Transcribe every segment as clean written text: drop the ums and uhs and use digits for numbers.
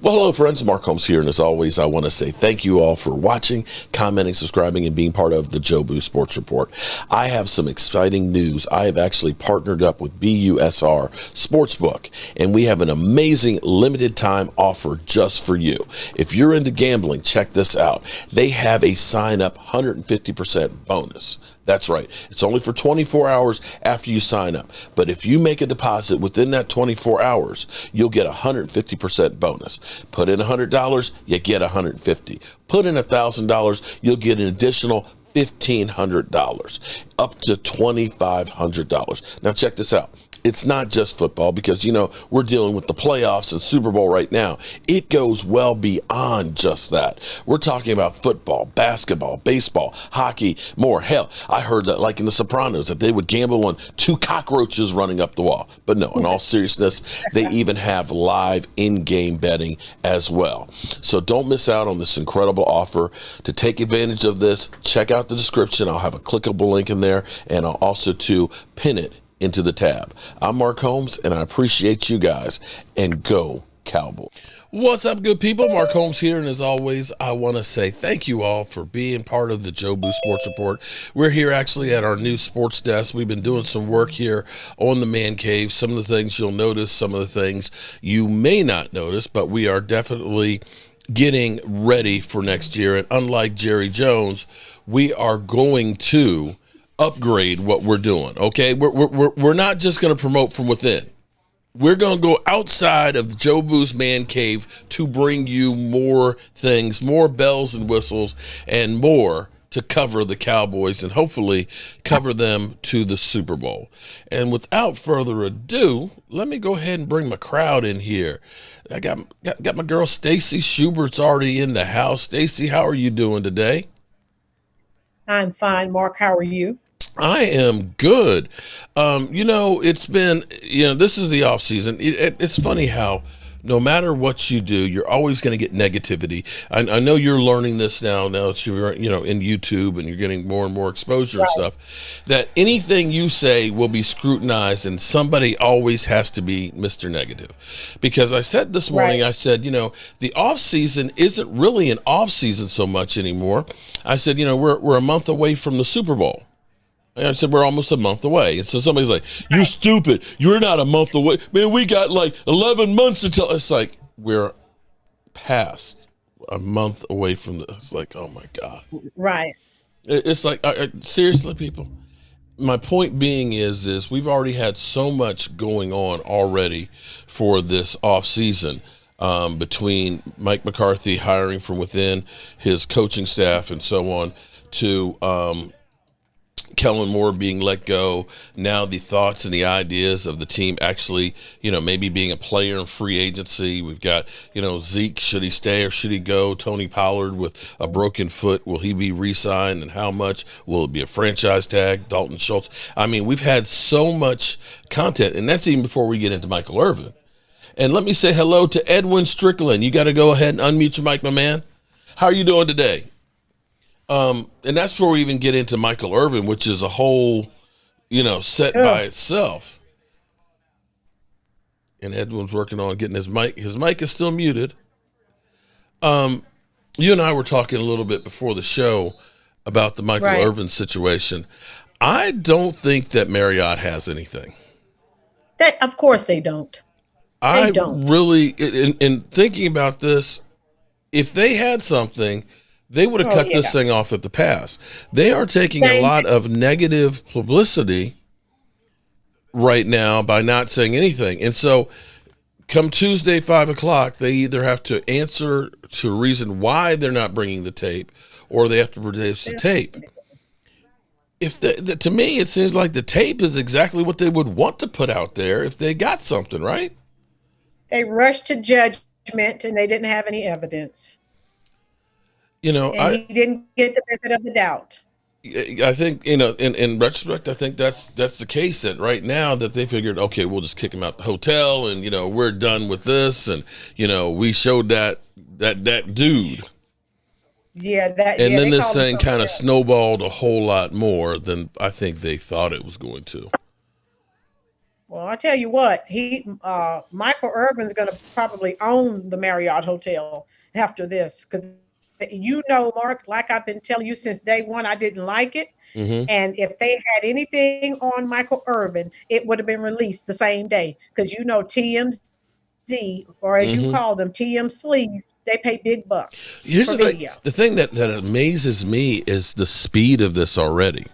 Well, hello, friends. Mark Holmes here, and as always, I want to say thank you all for watching, commenting, subscribing, and being part of the Joe Boo Sports Report. I have some exciting news. I have actually partnered up with BUSR Sportsbook, and we have an amazing limited-time offer just for you. If you're into gambling, check this out. They have a sign-up 150% bonus. That's right. It's only for 24 hours after you sign up. But if you make a deposit within that 24 hours, you'll get a 150% bonus. Put in $100, you get $150. Put in $1,000, you'll get an additional $1,500, up to $2,500. Now check this out. It's not just football because, we're dealing with the playoffs and Super Bowl right now. It goes well beyond just that. We're talking about football, basketball, baseball, hockey, more. Hell, I heard that like in The Sopranos that they would gamble on 2 cockroaches running up the wall. But no, in all seriousness, they even have live in-game betting as well. So don't miss out on this incredible offer. To take advantage of this, check out the description. I'll have a clickable link in there, and I'll also pin it into the tab. I'm Mark Holmes, and I appreciate you guys, and go Cowboys. What's up, good people? Mark Holmes here, and as always, I want to say thank you all for being part of the Joe Boo Sports Report. We're here actually at our new sports desk. We've been doing some work here on the man cave. Some of the things you'll notice, some of the things you may not notice, but we are definitely getting ready for next year. And unlike Jerry Jones, we are going to upgrade what we're doing. Okay, we're not just going to promote from within. We're going to go outside of Joe Boo's man cave to bring you more things, more bells and whistles, and more to cover the Cowboys and hopefully cover them to the Super Bowl. And without further ado, let me go ahead and bring my crowd in here. I got my girl Stacy Schubert's already in the house. Stacy, how are you doing today? I'm fine, Mark. How are you? I am good. It's been, this is the off season. It's funny how no matter what you do, you're always going to get negativity. I know you're learning this now that you're, in YouTube and you're getting more and more exposure and stuff, that anything you say will be scrutinized and somebody always has to be Mr. Negative. Because I said this morning, I said, the off season isn't really an off season so much anymore. I said, we're a month away from the Super Bowl. And I said, we're almost a month away. And so somebody's like, you're stupid. You're not a month away. Man, we got like 11 months until. It's like, we're past a month away from this. It's like, oh my God. Right. It's like, seriously, people. My point being is we've already had so much going on already for this off season. Between Mike McCarthy hiring from within his coaching staff and so on to, Kellen Moore being let go. Now the thoughts and the ideas of the team actually, maybe being a player in free agency. We've got, Zeke, should he stay or should he go? Tony Pollard with a broken foot, will he be re-signed and how much? Will it be a franchise tag? Dalton Schultz. I mean, we've had so much content, and that's even before we get into Michael Irvin. And let me say hello to Edwin Strickland. You got to go ahead and unmute your mic, my man. How are you doing today? And that's before we even get into Michael Irvin, which is a whole, set by itself. And Edwin's working on getting his mic. His mic is still muted. You and I were talking a little bit before the show about the Michael Irvin situation. I don't think that Marriott has anything. Of course they don't. I don't really, in thinking about this, if they had something, they would have cut this thing off at the pass. They are taking a lot of negative publicity right now by not saying anything. And so come Tuesday, 5:00, they either have to answer to a reason why they're not bringing the tape or they have to produce the tape. To me, it seems like the tape is exactly what they would want to put out there if they got something, right? They rushed to judgment and they didn't have any evidence. He didn't get the benefit of the doubt. I think, in retrospect, I think that's the case that right now that they figured, okay, we'll just kick him out the hotel and, we're done with this. And, we showed that dude. Yeah. And then this thing kind of snowballed a whole lot more than I think they thought it was going to. Well, I tell you what, Michael Irvin's going to probably own the Marriott Hotel after this, because Mark, like I've been telling you since day one, I didn't like it. Mm-hmm. And if they had anything on Michael Irvin, it would have been released the same day, because TMZ, or as you Mm-hmm. call them, TM sleaze, they pay big bucks Here's for the thing. video. The thing that amazes me is the speed of this already.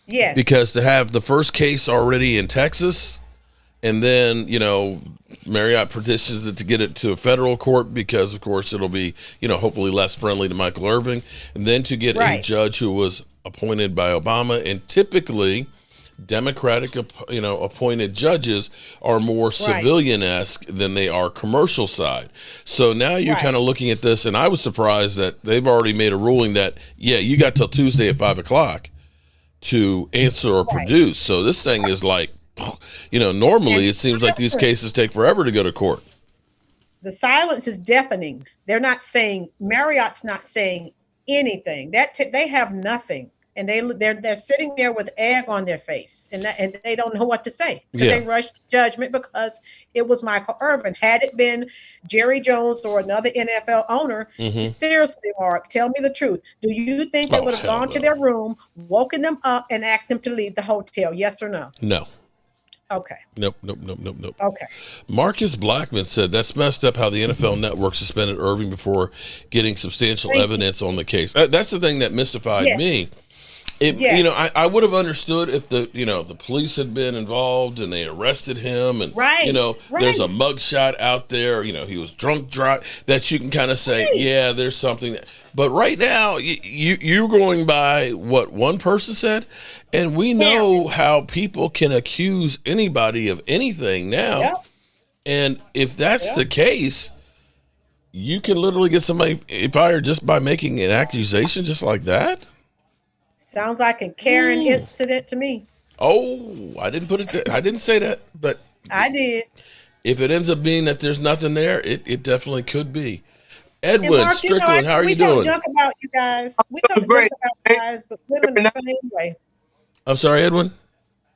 Yes. Because to have the first case already in Texas, and then, Marriott petitions it to get it to a federal court because, of course, it'll be, hopefully less friendly to Michael Irvin, and then to get a judge who was appointed by Obama, and typically Democratic, appointed judges are more civilian-esque than they are commercial side. So now you're kind of looking at this, and I was surprised that they've already made a ruling that, you got till Tuesday at 5:00 to answer or produce. So this thing is like, normally it seems like these cases take forever to go to court. The silence is deafening. Marriott's not saying anything. They have nothing, and they're sitting there with egg on their face, and they don't know what to say, because they rushed to judgment because it was Michael Irvin. Had it been Jerry Jones or another NFL owner, seriously, Mark, tell me the truth. Do you think they would have gone to their room, woken them up, and asked them to leave the hotel? Yes or no? No. Okay. Nope. Okay. Marcus Blackman said that's messed up how the NFL Network suspended Irving before getting substantial evidence on the case. That's the thing that mystified me. I would have understood if the police had been involved and they arrested him, and there's a mugshot out there, he was drunk drive, that you can kind of say, there's something. But right now, you're going by what one person said, and we know how people can accuse anybody of anything now. Yep. And if that's the case, you can literally get somebody fired just by making an accusation just like that. Sounds like a Karen incident to me. Oh, I didn't put it there. I didn't say that, but I did. If it ends up being that there's nothing there, it definitely could be. Edwin, Mark, Strickland, how are you doing? We talk junk about you guys. We talk junk about you guys, but women the same way. I'm sorry, Edwin?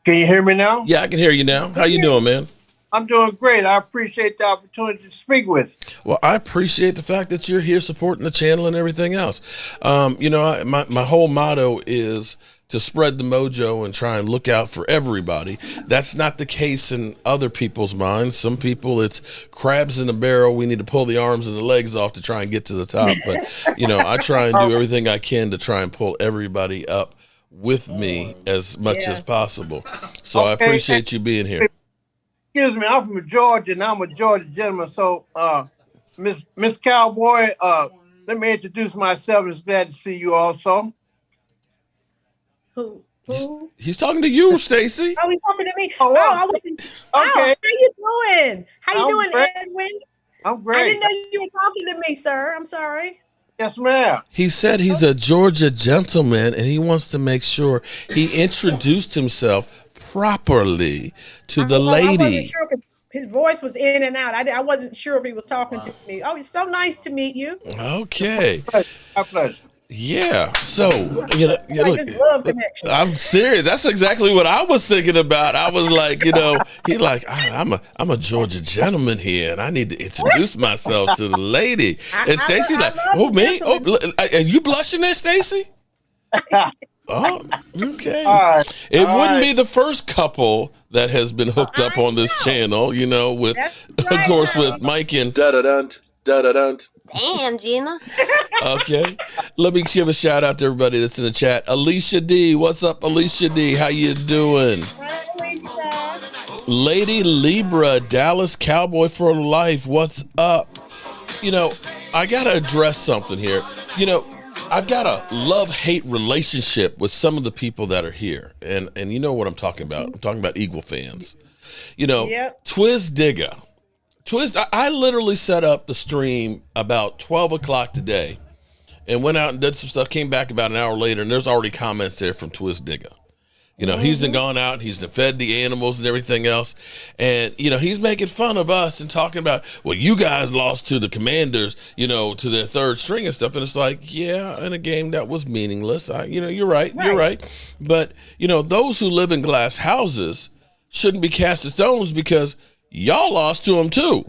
Can you hear me now? Yeah, I can hear you now. How you doing, man? I'm doing great. I appreciate the opportunity to speak with you. Well, I appreciate the fact that you're here supporting the channel and everything else. My whole motto is to spread the mojo and try and look out for everybody. That's not the case in other people's minds. Some people, it's crabs in a barrel. We need to pull the arms and the legs off to try and get to the top. But, I try and do everything I can to try and pull everybody up with me as much as possible. So I appreciate you being here. Excuse me, I'm from Georgia, and I'm a Georgia gentleman. So, Miss Cowboy, let me introduce myself. It's glad to see you also. Who? He's talking to you, Stacy. Oh, he's talking to me. I wasn't. Okay. Oh, how you doing? How you doing, great. Edwin? I'm great. I didn't know you were talking to me, sir. I'm sorry. Yes, ma'am. He said he's a Georgia gentleman, and he wants to make sure he introduced himself properly to the lady. I wasn't sure because his voice was in and out. I wasn't sure if he was talking to me. Oh, it's so nice to meet you. Okay. My pleasure. Yeah. So, look, I'm serious. That's exactly what I was thinking about. I was like, I'm a Georgia gentleman here, and I need to introduce myself to the lady. And Stacy's like, oh, me? Oh, are you blushing there, Stacy? Oh, okay. It wouldn't be the first couple that has been hooked up on this channel, with, of course, with Mike and da-da-dunt, da-da-dunt. Damn, Gina. Okay. Let me give a shout out to everybody that's in the chat. Alicia D. What's up, Alicia D? How you doing? Lady Libra, Dallas Cowboy for life. What's up? I got to address something here. I've got a love-hate relationship with some of the people that are here. And you know what I'm talking about. I'm talking about Eagle fans. Twiz Digga. I literally set up the stream about 12 o'clock today and went out and did some stuff, came back about an hour later, and there's already comments there from Twiz Digga. He's been gone out, he's fed the animals and everything else. And, he's making fun of us and talking about, well, you guys lost to the Commanders, to their third string and stuff. And it's like, yeah, in a game that was meaningless. You're right. But, those who live in glass houses shouldn't be cast as stones because y'all lost to them too,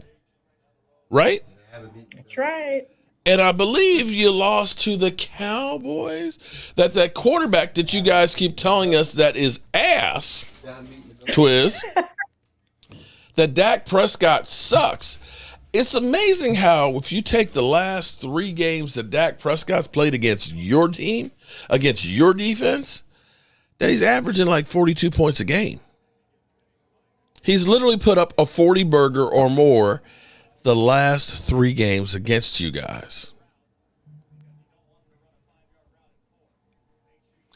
right? That's right. And I believe you lost to the Cowboys. That quarterback that you guys keep telling us that is ass, Twiz, that Dak Prescott sucks. It's amazing how if you take the last 3 games that Dak Prescott's played against your team, against your defense, that he's averaging like 42 points a game. He's literally put up a 40 burger or more the last 3 games against you guys.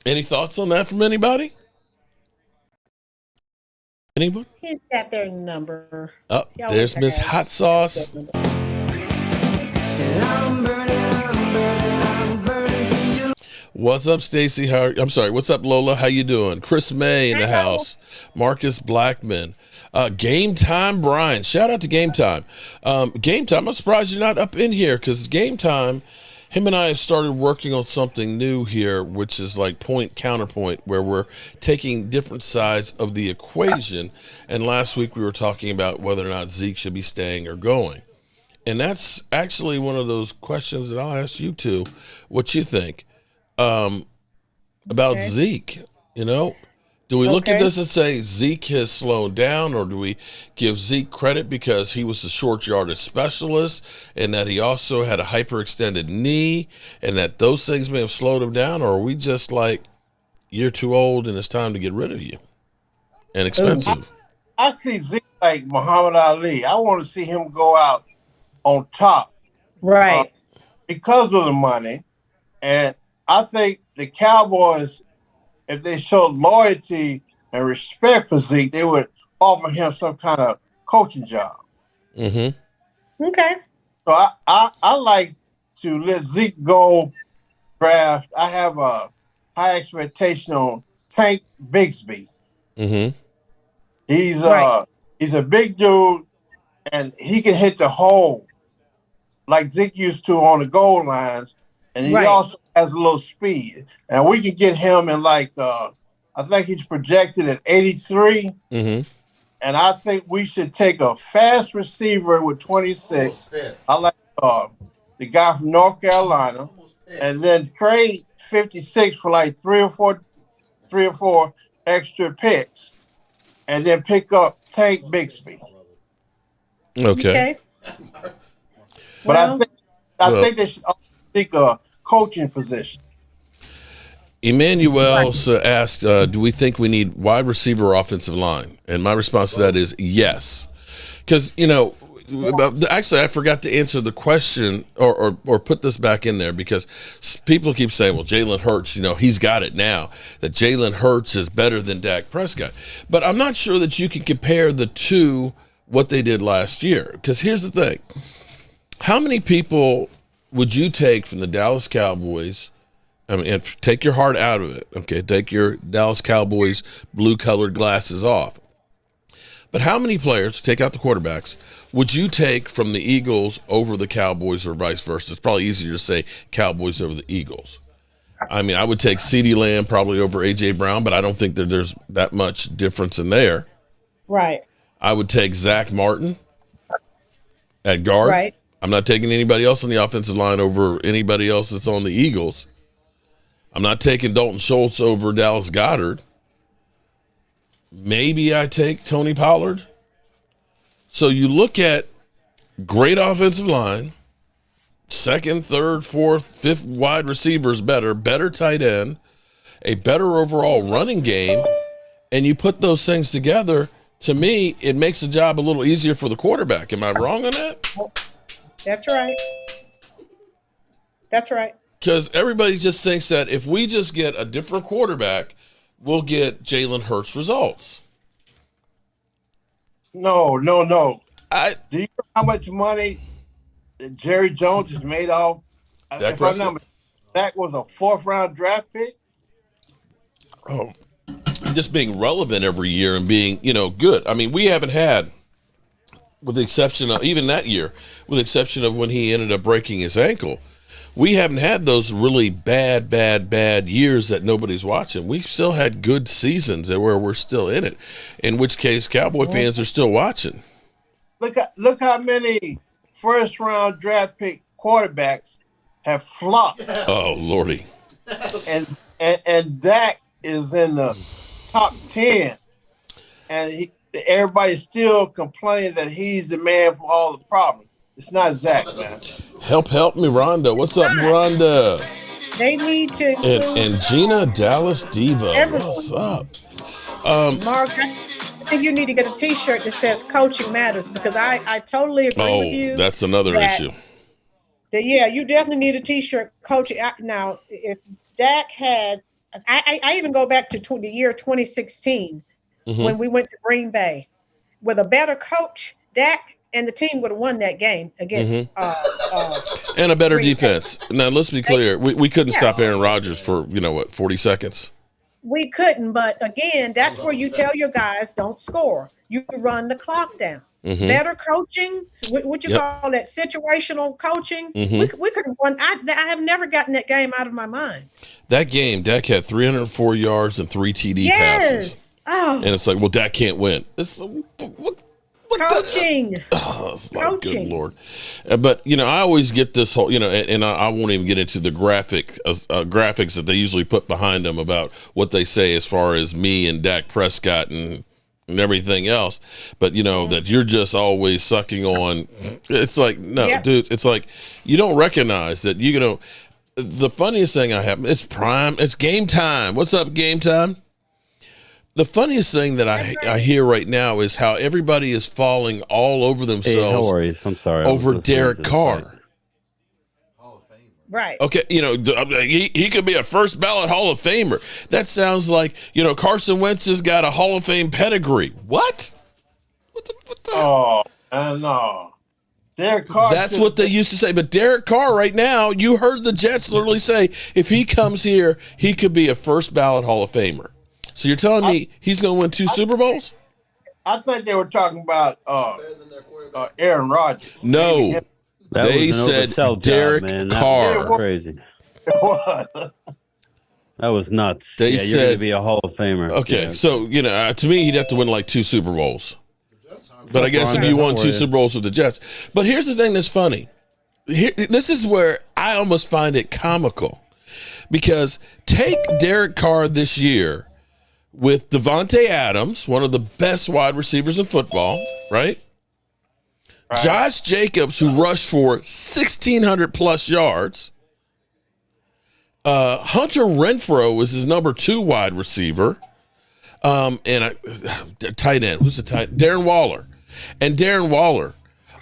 Any thoughts on that from anybody? Anyone? He's got their number. Oh, there's Miss Hot Sauce. What's up, Stacy? What's up, Lola? How you doing? Chris May in the house. Marcus Blackman. Game Time Brian. Shout out to Game Time. Game Time, I'm surprised you're not up in here because Game Time, him and I have started working on something new here, which is like point counterpoint, where we're taking different sides of the equation. And last week we were talking about whether or not Zeke should be staying or going. And that's actually one of those questions that I'll ask you two, what you think about Zeke, you know? Do we look at this and say Zeke has slowed down, or do we give Zeke credit because he was a short yardage specialist and that he also had a hyperextended knee and that those things may have slowed him down, or are we just like, you're too old and it's time to get rid of you and expensive? I see Zeke like Muhammad Ali. I want to see him go out on top. Right. Because of the money. And I think the Cowboys, if they showed loyalty and respect for Zeke, they would offer him some kind of coaching job. Mm-hmm. Okay. So I like to let Zeke go draft. I have a high expectation on Tank Bigsby. Mm-hmm. He's a big dude, and he can hit the hole like Zeke used to on the goal lines. And he also has a little speed. And we can get him in like, I think he's projected at 83. Mm-hmm. And I think we should take a fast receiver with 26. I like the guy from North Carolina. And then trade 56 for like three or four extra picks. And then pick up Tank Bigsby. Okay. But I think they should take a coaching position. Emmanuel asked, do we think we need wide receiver or offensive line? And my response to that is yes. Because, you know, actually, I forgot to answer the question or put this back in there because people keep saying, well, Jalen Hurts, you know, he's got it now, that Jalen Hurts is better than Dak Prescott. But I'm not sure that you can compare the two, what they did last year. Because here's the thing. How many people would you take from the Dallas Cowboys? I mean, take your heart out of it, okay? Take your Dallas Cowboys blue-colored glasses off. But how many players, take out the quarterbacks, would you take from the Eagles over the Cowboys or vice versa? It's probably easier to say Cowboys over the Eagles. I mean, I would take CeeDee Lamb probably over A.J. Brown, but I don't think that there's that much difference in there. Right. I would take Zach Martin at guard. Right. I'm not taking anybody else on the offensive line over anybody else that's on the Eagles. I'm not taking Dalton Schultz over Dallas Goedert. Maybe I take Tony Pollard. So you look at great offensive line, second, third, fourth, fifth wide receivers better tight end, a better overall running game, and you put those things together, to me, it makes the job a little easier for the quarterback. Am I wrong on that? That's right. That's right. Because everybody just thinks that if we just get a different quarterback, we'll get Jalen Hurts results. No. Do you know how much money Jerry Jones has made off? Dak Prescott? That was a 4th-round draft pick. Oh, just being relevant every year and being, you know, good. I mean, we haven't had, with the exception of even that year, with the exception of when he ended up breaking his ankle, we haven't had those really bad years that nobody's watching. We've still had good seasons where we're still in it, in which case Cowboy fans are still watching. Look how many first-round draft pick quarterbacks have flopped. Oh, Lordy. And Dak is in the top 10. And everybody's still complaining that he's the man for all the problems. It's not Zach, man. Help me, Rhonda. What's up, Rhonda? They need to. And Gina Dallas Diva. Everyone. What's up? Mark, I think you need to get a T-shirt that says "Coaching Matters" because I totally agree with you. Oh, that's another issue. Yeah, you definitely need a T-shirt. Coaching now, if Dak had, I even go back to the year 2016 when we went to Green Bay with a better coach, Dak and the team would have won that game against and a better defense. Now, let's be clear. We couldn't stop Aaron Rodgers for, 40 seconds? We couldn't, but again, that's where you tell your guys don't score. You run the clock down. Better coaching, what you call that, situational coaching. We could have won. I have never gotten that game out of my mind. That game, Dak had 304 yards and 3 TD passes. Oh. And it's like, well, Dak can't win. Coaching. Good Lord. But, I always get this whole, and I won't even get into the graphics that they usually put behind them about what they say as far as me and Dak Prescott and everything else. But, that you're just always sucking on. It's like, no, dude, it's like you don't recognize that, the funniest thing I have, it's game time. What's up, game time? The funniest thing that I hear right now is how everybody is falling all over themselves. Hey, no worries. I'm sorry. Over Derek Carr. Right. Okay, he could be a first ballot Hall of Famer. That sounds like, Carson Wentz has got a Hall of Fame pedigree. What? What the? Oh, no. Derek Carr. That's what they used to say. But Derek Carr right now, you heard the Jets literally say, if he comes here, he could be a first ballot Hall of Famer. So you're telling me he's going to win 2 Super Bowls? I think they were talking about Aaron Rodgers. No, they said Derek Carr. That was crazy. That was nuts. They you're said going to be a Hall of Famer. Okay, so to me, he'd have to win like 2 Super Bowls. But I guess if you won 2 Super Bowls with the Jets. But here's the thing that's funny. This is where I almost find it comical, because take Derek Carr this year with Devontae Adams, one of the best wide receivers in football, right? Josh Jacobs, who rushed for 1,600 plus yards. Hunter Renfrow was his number 2 wide receiver. And tight end. Who's the tight? Darren Waller. And Darren Waller.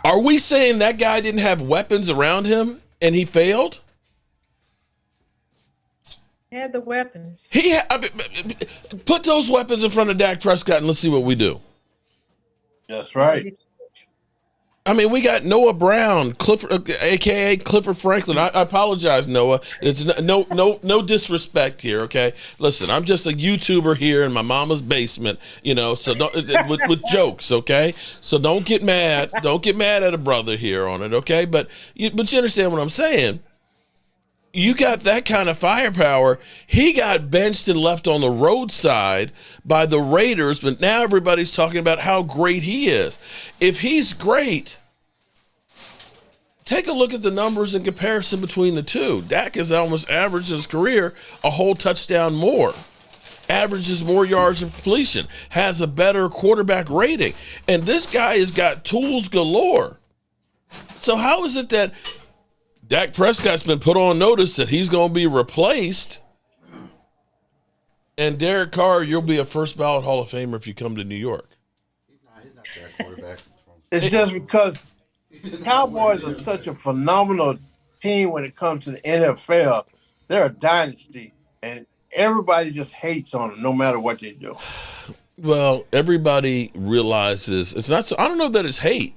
Are we saying that guy didn't have weapons around him and he failed? Had the weapons. Put those weapons in front of Dak Prescott and let's see what we do. That's right. I mean, we got Noah Brown, Clifford, aka Clifford Franklin. I apologize, Noah. It's no disrespect here, okay? Listen, I'm just a YouTuber here in my mama's basement, so don't, with jokes, okay? So don't get mad. Don't get mad at a brother here on it, okay? But you understand what I'm saying. You got that kind of firepower. He got benched and left on the roadside by the Raiders, but now everybody's talking about how great he is. If he's great, take a look at the numbers in comparison between the two. Dak has almost averaged in his career a whole touchdown more, averages more yards of completion, has a better quarterback rating, and this guy has got tools galore. So how is it that Dak Prescott's been put on notice that he's going to be replaced, and Derek Carr, you'll be a first ballot Hall of Famer if you come to New York? He's not that quarterback. It's just because the Cowboys are such a phenomenal team when it comes to the NFL. They're a dynasty, and everybody just hates on them no matter what they do. Well, everybody realizes it's not so. I don't know that it's hate.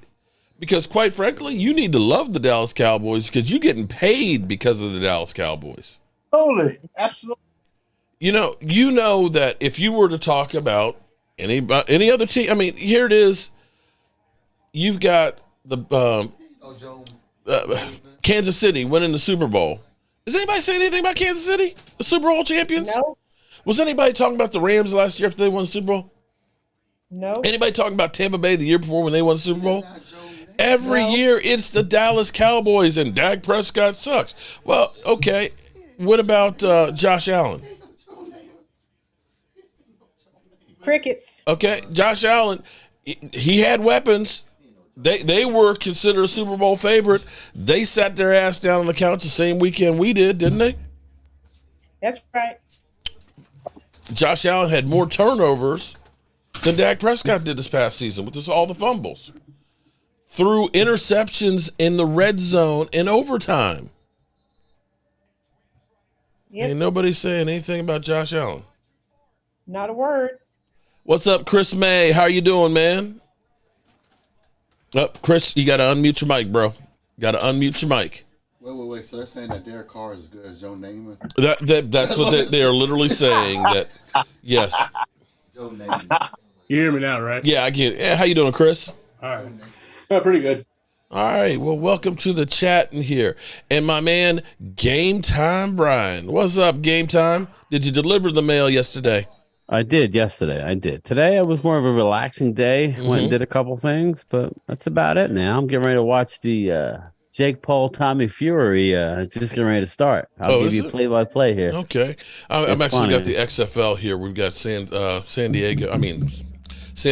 Because, quite frankly, you need to love the Dallas Cowboys because you're getting paid because of the Dallas Cowboys. Totally. Absolutely. You know that if you were to talk about any other team, I mean, here it is. You've got the Kansas City winning the Super Bowl. Is anybody saying anything about Kansas City, the Super Bowl champions? No. Was anybody talking about the Rams last year after they won the Super Bowl? No. Anybody talking about Tampa Bay the year before when they won the Super Bowl? Every year it's the Dallas Cowboys and Dak Prescott sucks. Well, okay. What about Josh Allen? Crickets. Okay, Josh Allen, he had weapons. They were considered a Super Bowl favorite. They sat their ass down on the couch the same weekend we did, didn't they? That's right. Josh Allen had more turnovers than Dak Prescott did this past season with all the fumbles. Threw interceptions in the red zone in overtime. Yep. Ain't nobody saying anything about Josh Allen. Not a word. What's up, Chris May? How you doing, man? Chris, you got to unmute your mic, bro. Got to unmute your mic. Wait. So they're saying that Derek Carr is as good as Joe Namath? That's what they are literally saying. That yes. Joe Namath. You hear me now, right? Yeah, I get it. Yeah, how you doing, Chris? All right. Oh, pretty good. All right. Well, welcome to the chat in here. And my man, Game Time Brian. What's up, Game Time? Did you deliver the mail yesterday? I did yesterday. I did. Today, it was more of a relaxing day. Went and did a couple things, but that's about it now. I'm getting ready to watch the Jake Paul, Tommy Fury. Just getting ready to start. I'll give you play-by-play here. Okay. I've actually got the XFL here. We've got San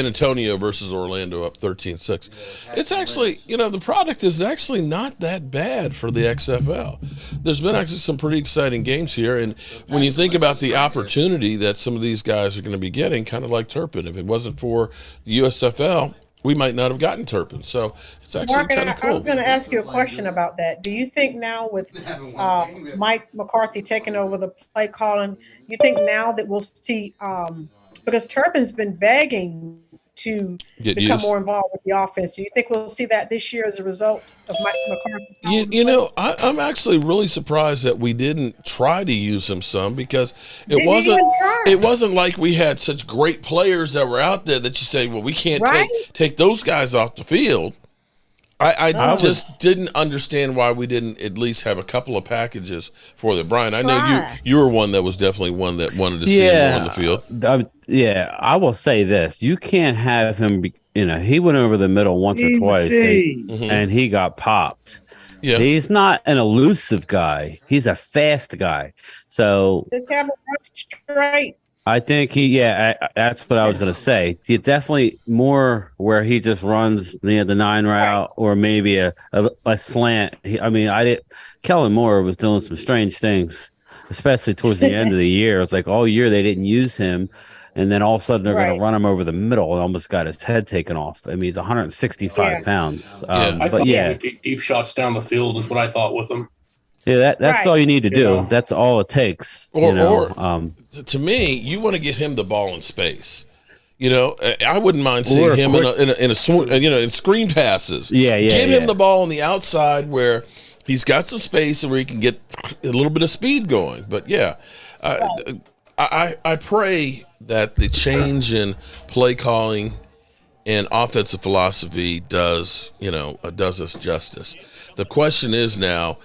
Antonio versus Orlando up 13-6. It's actually, the product is actually not that bad for the XFL. There's been actually some pretty exciting games here. And when you think about the opportunity that some of these guys are going to be getting, kind of like Turpin, if it wasn't for the USFL, we might not have gotten Turpin. So it's actually kind of cool. I was going to ask you a question about that. Do you think now with Mike McCarthy taking over the play calling, you think now that we'll see because Turpin's been begging to become more involved with the offense. Do you think we'll see that this year as a result of Mike McCarthy? I'm actually really surprised that we didn't try to use him some because it wasn't like we had such great players that were out there that you say, well, we can't take those guys off the field. I just didn't understand why we didn't at least have a couple of packages for them. Brian, I know you were one that was definitely one that wanted to see him on the field. I will say this. You can't have him he went over the middle once or twice and he got popped. Yeah. He's not an elusive guy. He's a fast guy. So just have him run straight. I think that's what I was going to say. He definitely more where he just runs the 9 route or maybe a slant. Kellen Moore was doing some strange things, especially towards the end of the year. It was like all year they didn't use him. And then all of a sudden they're going to run him over the middle and almost got his head taken off. He's 165 pounds. I thought he would get deep shots down the field is what I thought with him. Yeah, that's all you need to do. That's all it takes. To me, you want to get him the ball in space. I wouldn't mind seeing him in screen passes. Get him the ball on the outside where he's got some space and where he can get a little bit of speed going. But I pray that the change in play calling and offensive philosophy does us justice. The question is now,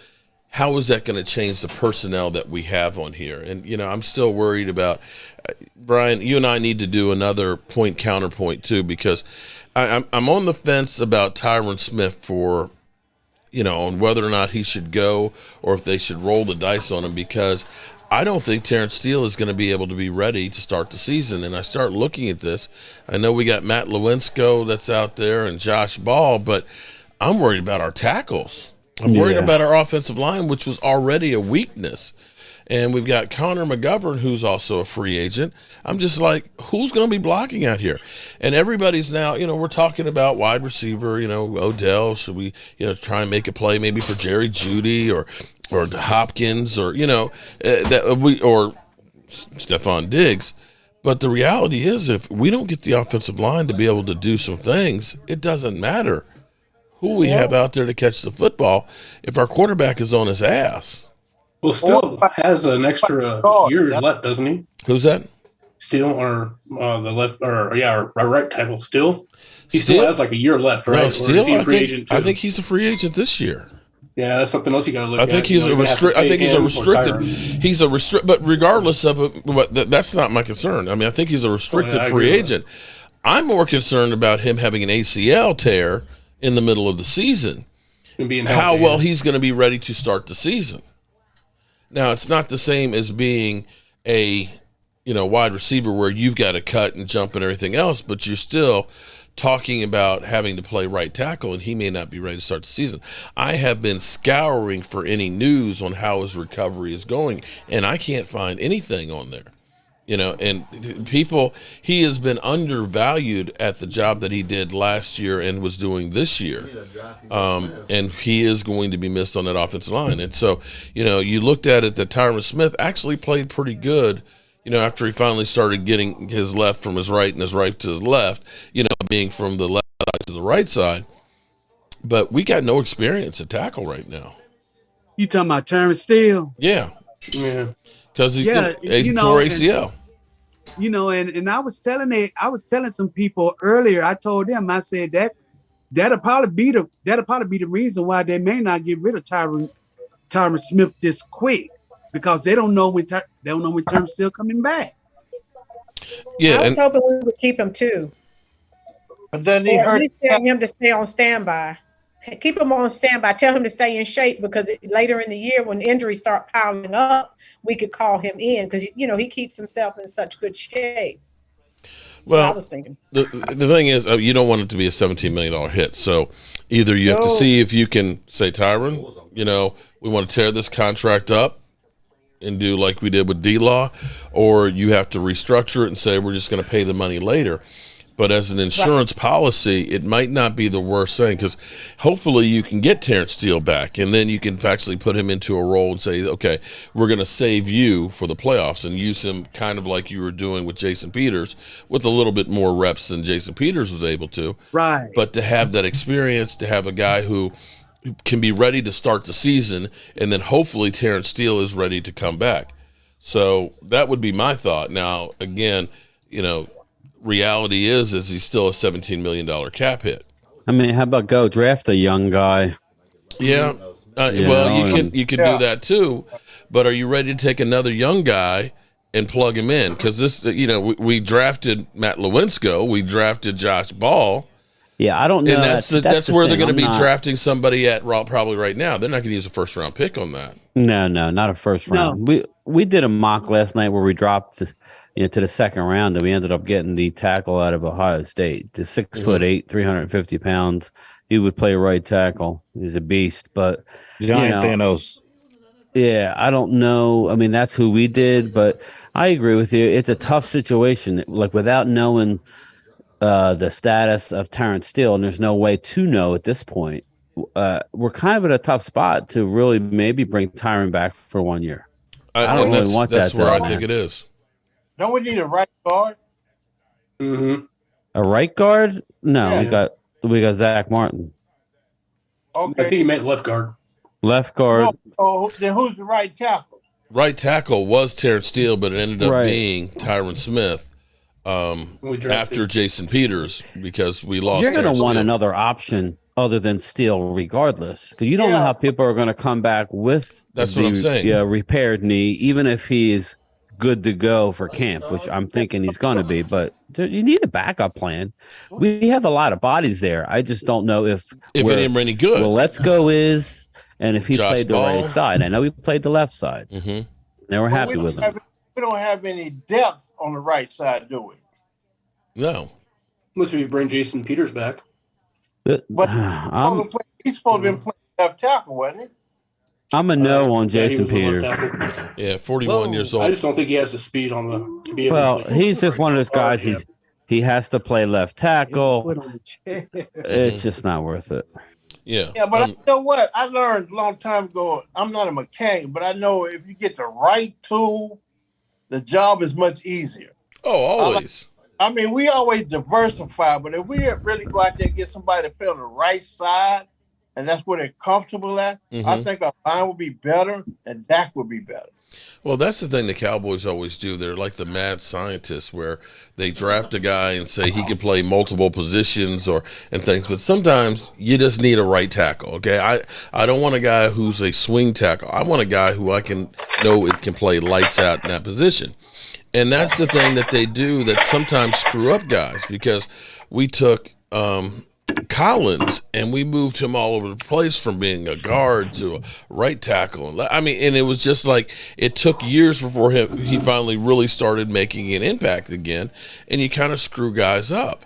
how is that going to change the personnel that we have on here? And, I'm still worried about Brian, you and I need to do another point counterpoint too, because I'm on the fence about Tyron Smith for, on whether or not he should go or if they should roll the dice on him, because I don't think Terrence Steele is going to be able to be ready to start the season. And I start looking at this. I know we got Matt Lewinsky that's out there and Josh Ball, but I'm worried about our tackles. I'm worried about our offensive line, which was already a weakness. And we've got Connor McGovern, who's also a free agent. I'm just like, who's going to be blocking out here? And everybody's now, we're talking about wide receiver, Odell. Should we, try and make a play maybe for Jerry Jeudy or Hopkins or, or Stephon Diggs. But the reality is, if we don't get the offensive line to be able to do some things, it doesn't matter who we have out there to catch the football if our quarterback is on his ass. Well, Steele has an extra year left, doesn't he? Who's that? Steele or the left or right tackle Steele. He still has like a year left, right? No, Steele, I think he's a free agent too? I think he's a free agent this year. Yeah, that's something else you got to look I at. think he's a restricted. He's a restrict. But regardless of it, that's not my concern. I mean, I think he's a restricted free agent. I'm more concerned about him having an ACL tear in the middle of the season. How well he's going to be ready to start the season. Now, it's not the same as being a wide receiver where you've got to cut and jump and everything else, but you're still talking about having to play right tackle, and he may not be ready to start the season. I have been scouring for any news on how his recovery is going, and I can't find anything on there. And he has been undervalued at the job that he did last year and was doing this year. And he is going to be missed on that offensive line. And so, you looked at it that Tyron Smith actually played pretty good, after he finally started getting his left from his right and his right to his left, being from the left side to the right side. But we got no experience at tackle right now. You talking about Terrence Steele? Yeah. Because he tore ACL. And I was telling some people earlier. I told them, I said that'll probably be the reason why they may not get rid of Tyron Smith this quick, because they don't know when Terrence Steele coming back. Yeah, I was hoping we would keep him too. But then he hurt him to stay on standby. Keep him on standby. Tell him to stay in shape, because later in the year when injuries start piling up, we could call him in, because he keeps himself in such good shape. Well, I was thinking. The thing is, you don't want it to be a $17 million hit. So either you have to see if you can say, Tyron, we want to tear this contract up and do like we did with D-Law, or you have to restructure it and say we're just going to pay the money later. But as an insurance policy, it might not be the worst thing, because hopefully you can get Terrence Steele back, and then you can actually put him into a role and say, okay, we're going to save you for the playoffs, and use him kind of like you were doing with Jason Peters, with a little bit more reps than Jason Peters was able to. Right. But to have that experience, to have a guy who can be ready to start the season, and then hopefully Terrence Steele is ready to come back. So that would be my thought. Now, again, reality is he's still a $17 million cap hit. I mean, how about go draft a young guy? Yeah. You can do that too, but are you ready to take another young guy and plug him in? Because this, we drafted Matt Lewinsky, we drafted Josh Ball. Yeah, I don't know. And that's where they're going to be drafting somebody at probably right now. They're not going to use a first round pick on that. No, not a first round. We did a mock last night where we dropped to the second round, and we ended up getting the tackle out of Ohio State. The 6'8", 350 pounds. He would play right tackle. He's a beast, but Giant Thanos. Yeah, I don't know. I mean, that's who we did, but I agree with you. It's a tough situation. Like, without knowing the status of Terrence Steele, and there's no way to know at this point, we're kind of in a tough spot to really maybe bring Tyron back for 1 year. I don't really want that. That's where I think it is. Don't we need a right guard? Mm-hmm. A right guard? No, we got Zach Martin. Okay. I think he meant left guard. Left guard. No, then who's the right tackle? Right tackle was Terrence Steele, but it ended up being Tyron Smith after Jason Peters, because we lost. You're going to want another option other than Steele, regardless, because you don't know how people are going to come back with what I'm saying. Repaired knee, even if he's good to go for camp, which I'm thinking he's going to be. But you need a backup plan. We have a lot of bodies there. I just don't know if any good. Well, let's go and if he played the right side. I know he played the left side. Mm-hmm. They were happy with him. We don't have any depth on the right side, do we? No. Unless we bring Jason Peters back. But he's supposed to be playing left tackle, wasn't he? I'm a no on Jason Peters. Yeah, 41 years old. I just don't think he has the speed on to be able to play. He's just one of those guys. He has to play left tackle. It's just not worth it. Yeah. Yeah, but you know what? I learned a long time ago. I'm not a mechanic, but I know if you get the right tool, the job is much easier. Oh, always. I mean, we always diversify, but if we really go out there and get somebody to play on the right side, and that's where they're comfortable at, I think our line will be better and Dak will be better. Well, that's the thing the Cowboys always do. They're like the mad scientists where they draft a guy and say he can play multiple positions and things. But sometimes you just need a right tackle, okay? I don't want a guy who's a swing tackle. I want a guy who I can know it can play lights out in that position. And that's the thing that they do that sometimes screw up guys, because we took Collins and we moved him all over the place from being a guard to a right tackle. I mean, and it was just like it took years before he finally really started making an impact again, and you kind of screw guys up.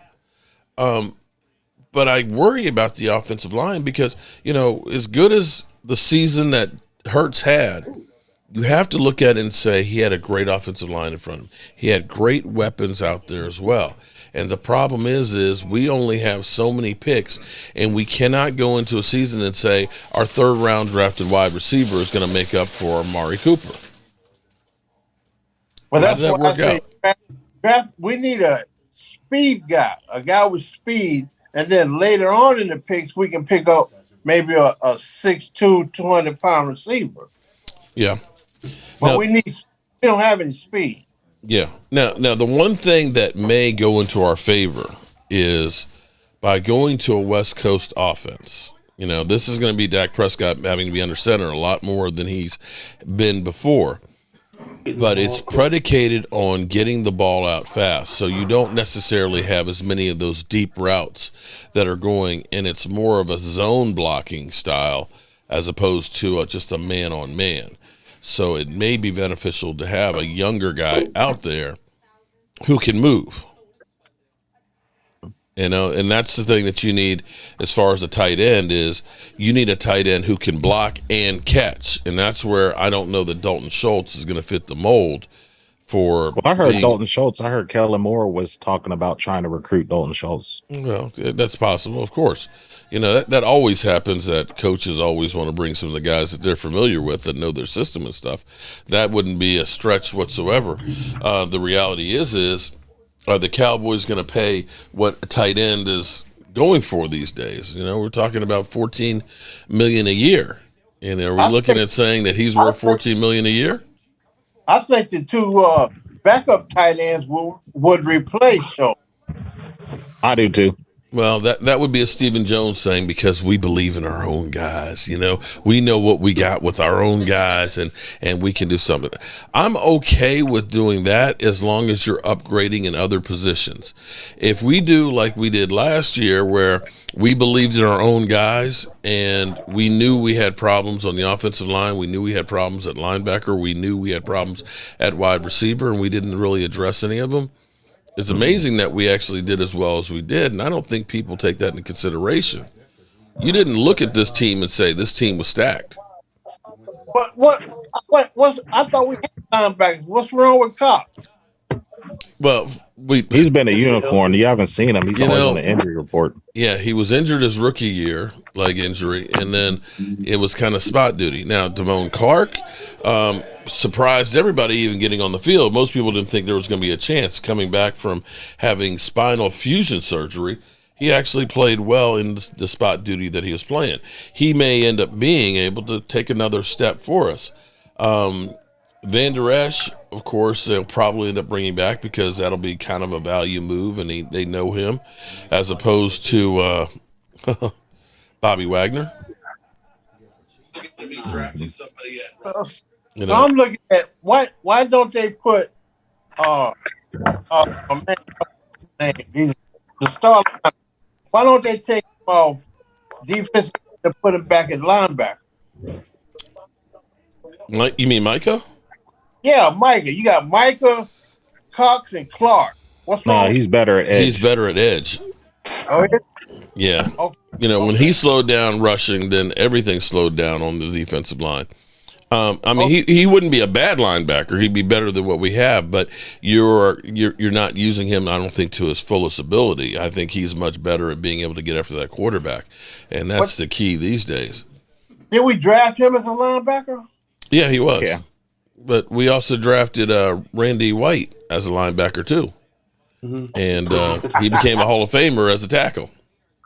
But I worry about the offensive line because, as good as the season that Hurts had, you have to look at it and say he had a great offensive line in front of him. He had great weapons out there as well. And the problem is we only have so many picks, and we cannot go into a season and say our third-round drafted wide receiver is going to make up for Amari Cooper. Well, How that's did that why work I say we need a speed guy, a guy with speed, and then later on in the picks we can pick up maybe a 6'2", 200-pound receiver. Yeah. But we don't have any speed. Yeah. Now, the one thing that may go into our favor is by going to a West Coast offense. This is going to be Dak Prescott having to be under center a lot more than he's been before. But it's predicated on getting the ball out fast. So you don't necessarily have as many of those deep routes that are going, and it's more of a zone blocking style as opposed to just a man-on-man. So it may be beneficial to have a younger guy out there who can move. And that's the thing that you need as far as the tight end is you need a tight end who can block and catch. And that's where I don't know that Dalton Schultz is going to fit the mold for. Well, I heard Dalton Schultz. I heard Kellen Moore was talking about trying to recruit Dalton Schultz. Well, that's possible, of course. That always happens, that coaches always want to bring some of the guys that they're familiar with that know their system and stuff. That wouldn't be a stretch whatsoever. The reality is are the Cowboys going to pay what a tight end is going for these days? We're talking about $14 million a year. And are we looking at saying that he's worth $14 million a year? I think the two backup tight ends would replace Schultz. I do too. Well, that would be a Stephen Jones thing, because we believe in our own guys. We know what we got with our own guys, and we can do something. I'm okay with doing that as long as you're upgrading in other positions. If we do like we did last year, where we believed in our own guys and we knew we had problems on the offensive line, we knew we had problems at linebacker, we knew we had problems at wide receiver, and we didn't really address any of them. It's amazing that we actually did as well as we did, and I don't think people take that into consideration. You didn't look at this team and say this team was stacked. What I thought we had linebackers. What's wrong with Cox? Well, he's been a unicorn. You haven't seen him. He's always on the injury report. Yeah, he was injured his rookie year, leg injury, and then it was kind of spot duty. Now, Damone Clark surprised everybody even getting on the field. Most people didn't think there was going to be a chance coming back from having spinal fusion surgery. He actually played well in the spot duty that he was playing. He may end up being able to take another step for us. Van Der Esch, of course, they'll probably end up bringing back because that'll be kind of a value move, and they know him, as opposed to Bobby Wagner. I'm looking at why don't they put a man name, the star? Why don't they take him off defense and put him back at linebacker? You mean Micah? Yeah, Micah. You got Micah, Cox, and Clark. What's wrong? No, he's better at edge. He's better at edge. Oh, yeah. Okay. When he slowed down rushing, then everything slowed down on the defensive line. He wouldn't be a bad linebacker. He'd be better than what we have, but you're not using him, I don't think, to his fullest ability. I think he's much better at being able to get after that quarterback, and that's the key these days. Did we draft him as a linebacker? Yeah, he was. Yeah. But we also drafted Randy White as a linebacker too, and he became a Hall of Famer as a tackle.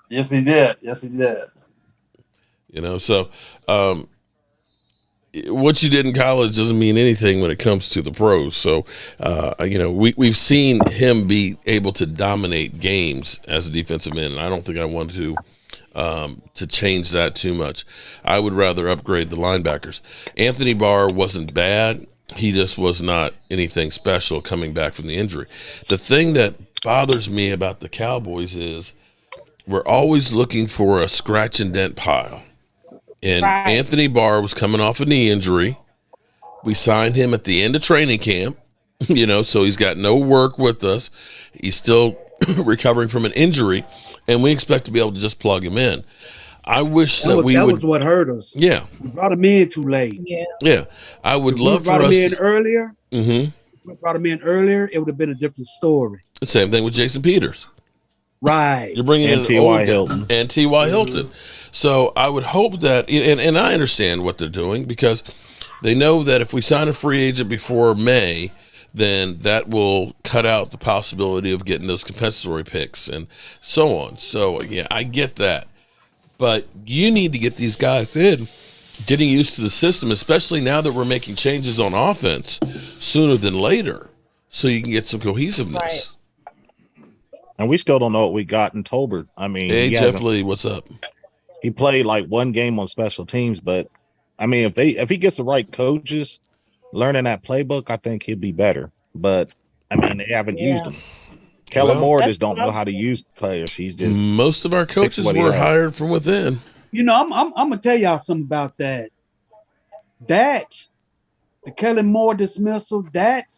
Yes, he did. So what you did in college doesn't mean anything when it comes to the pros. So, we've seen him be able to dominate games as a defensive end, and I don't think I want to change that too much. I would rather upgrade the linebackers. Anthony Barr wasn't bad. He just was not anything special coming back from the injury. The thing that bothers me about the Cowboys is we're always looking for a scratch and dent pile. And Right. Anthony Barr was coming off a knee injury. We signed him at the end of training camp, so he's got no work with us. He's still recovering from an injury, and we expect to be able to just plug him in. I wish that was what hurt us. Yeah. We brought him in too late. Yeah. I would love for us. Brought him in earlier. Mm-hmm. Brought him in earlier. It would have been a different story. The same thing with Jason Peters. Right. You're bringing in T.Y. Hilton. And T.Y. Hilton. So I would hope that, and I understand what they're doing because they know that if we sign a free agent before May, then that will cut out the possibility of getting those compensatory picks and so on. So, yeah, I get that. But you need to get these guys in, getting used to the system, especially now that we're making changes on offense sooner than later, so you can get some cohesiveness. Right. And we still don't know what we got in Tolbert. I mean, Hey, Jeff Lee, what's up? He played like one game on special teams, but I mean, if he gets the right coaches learning that playbook, I think he'd be better. But I mean, they haven't used him. Kellen Moore just don't know how to use players. He's just most of our coaches were hired from within. I'm gonna tell y'all something about that. That the Kellen Moore dismissal, that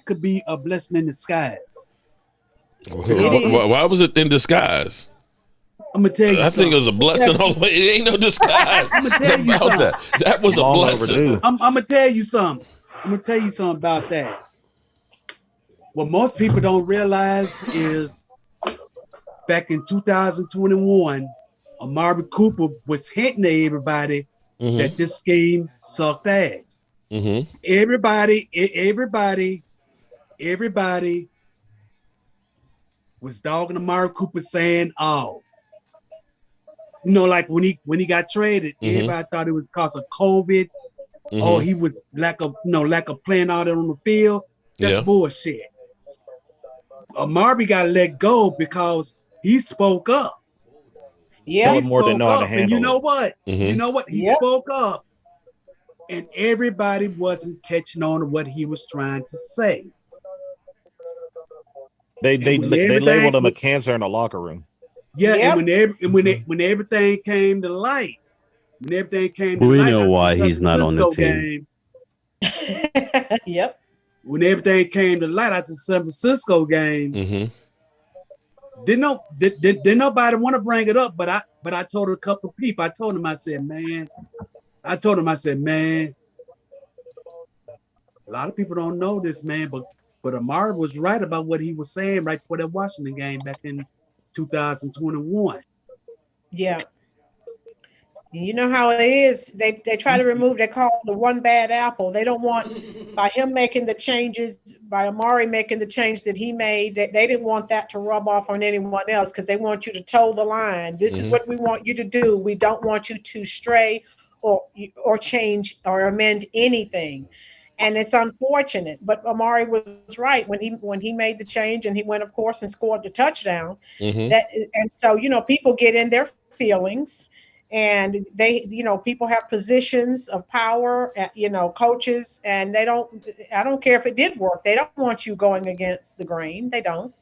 could be a blessing in disguise. Why was it in disguise? I'm gonna tell you. I think it was a blessing all the way. It ain't no disguise I'm gonna tell you about that. That was a blessing. I'm gonna tell you something. About that. What most people don't realize is back in 2021, Amari Cooper was hinting to everybody that this scheme sucked ass. Mm-hmm. Everybody was dogging Amari Cooper, saying, like when he got traded, everybody thought it was because of COVID, or he was lack of playing out there on the field. That's bullshit. Amari got let go because he spoke up. Yeah, more than know how to handle. And you know it. what? You know what? He spoke up, and everybody wasn't catching on to what he was trying to say. They labeled him a cancer in the locker room. Yeah, and when everything came to light, we know why he's not on the team. Yep. When everything came to light after the San Francisco game, didn't nobody want to bring it up, but I told a couple of people. I told him, I said, man, a lot of people don't know this, man, but Amari was right about what he was saying right before that Washington game back in 2021. Yeah. You know how it is. They try to remove, they call it the one bad apple. They don't want, by him making the changes, by Amari making the change that he made, they didn't want that to rub off on anyone else because they want you to toe the line. This is what we want you to do. We don't want you to stray or change or amend anything. And it's unfortunate, but Amari was right when he made the change, and he went, of course, and scored the touchdown. And so, people get in their feelings. And they, people have positions of power, coaches, and I don't care if it did work. They don't want you going against the grain. They don't.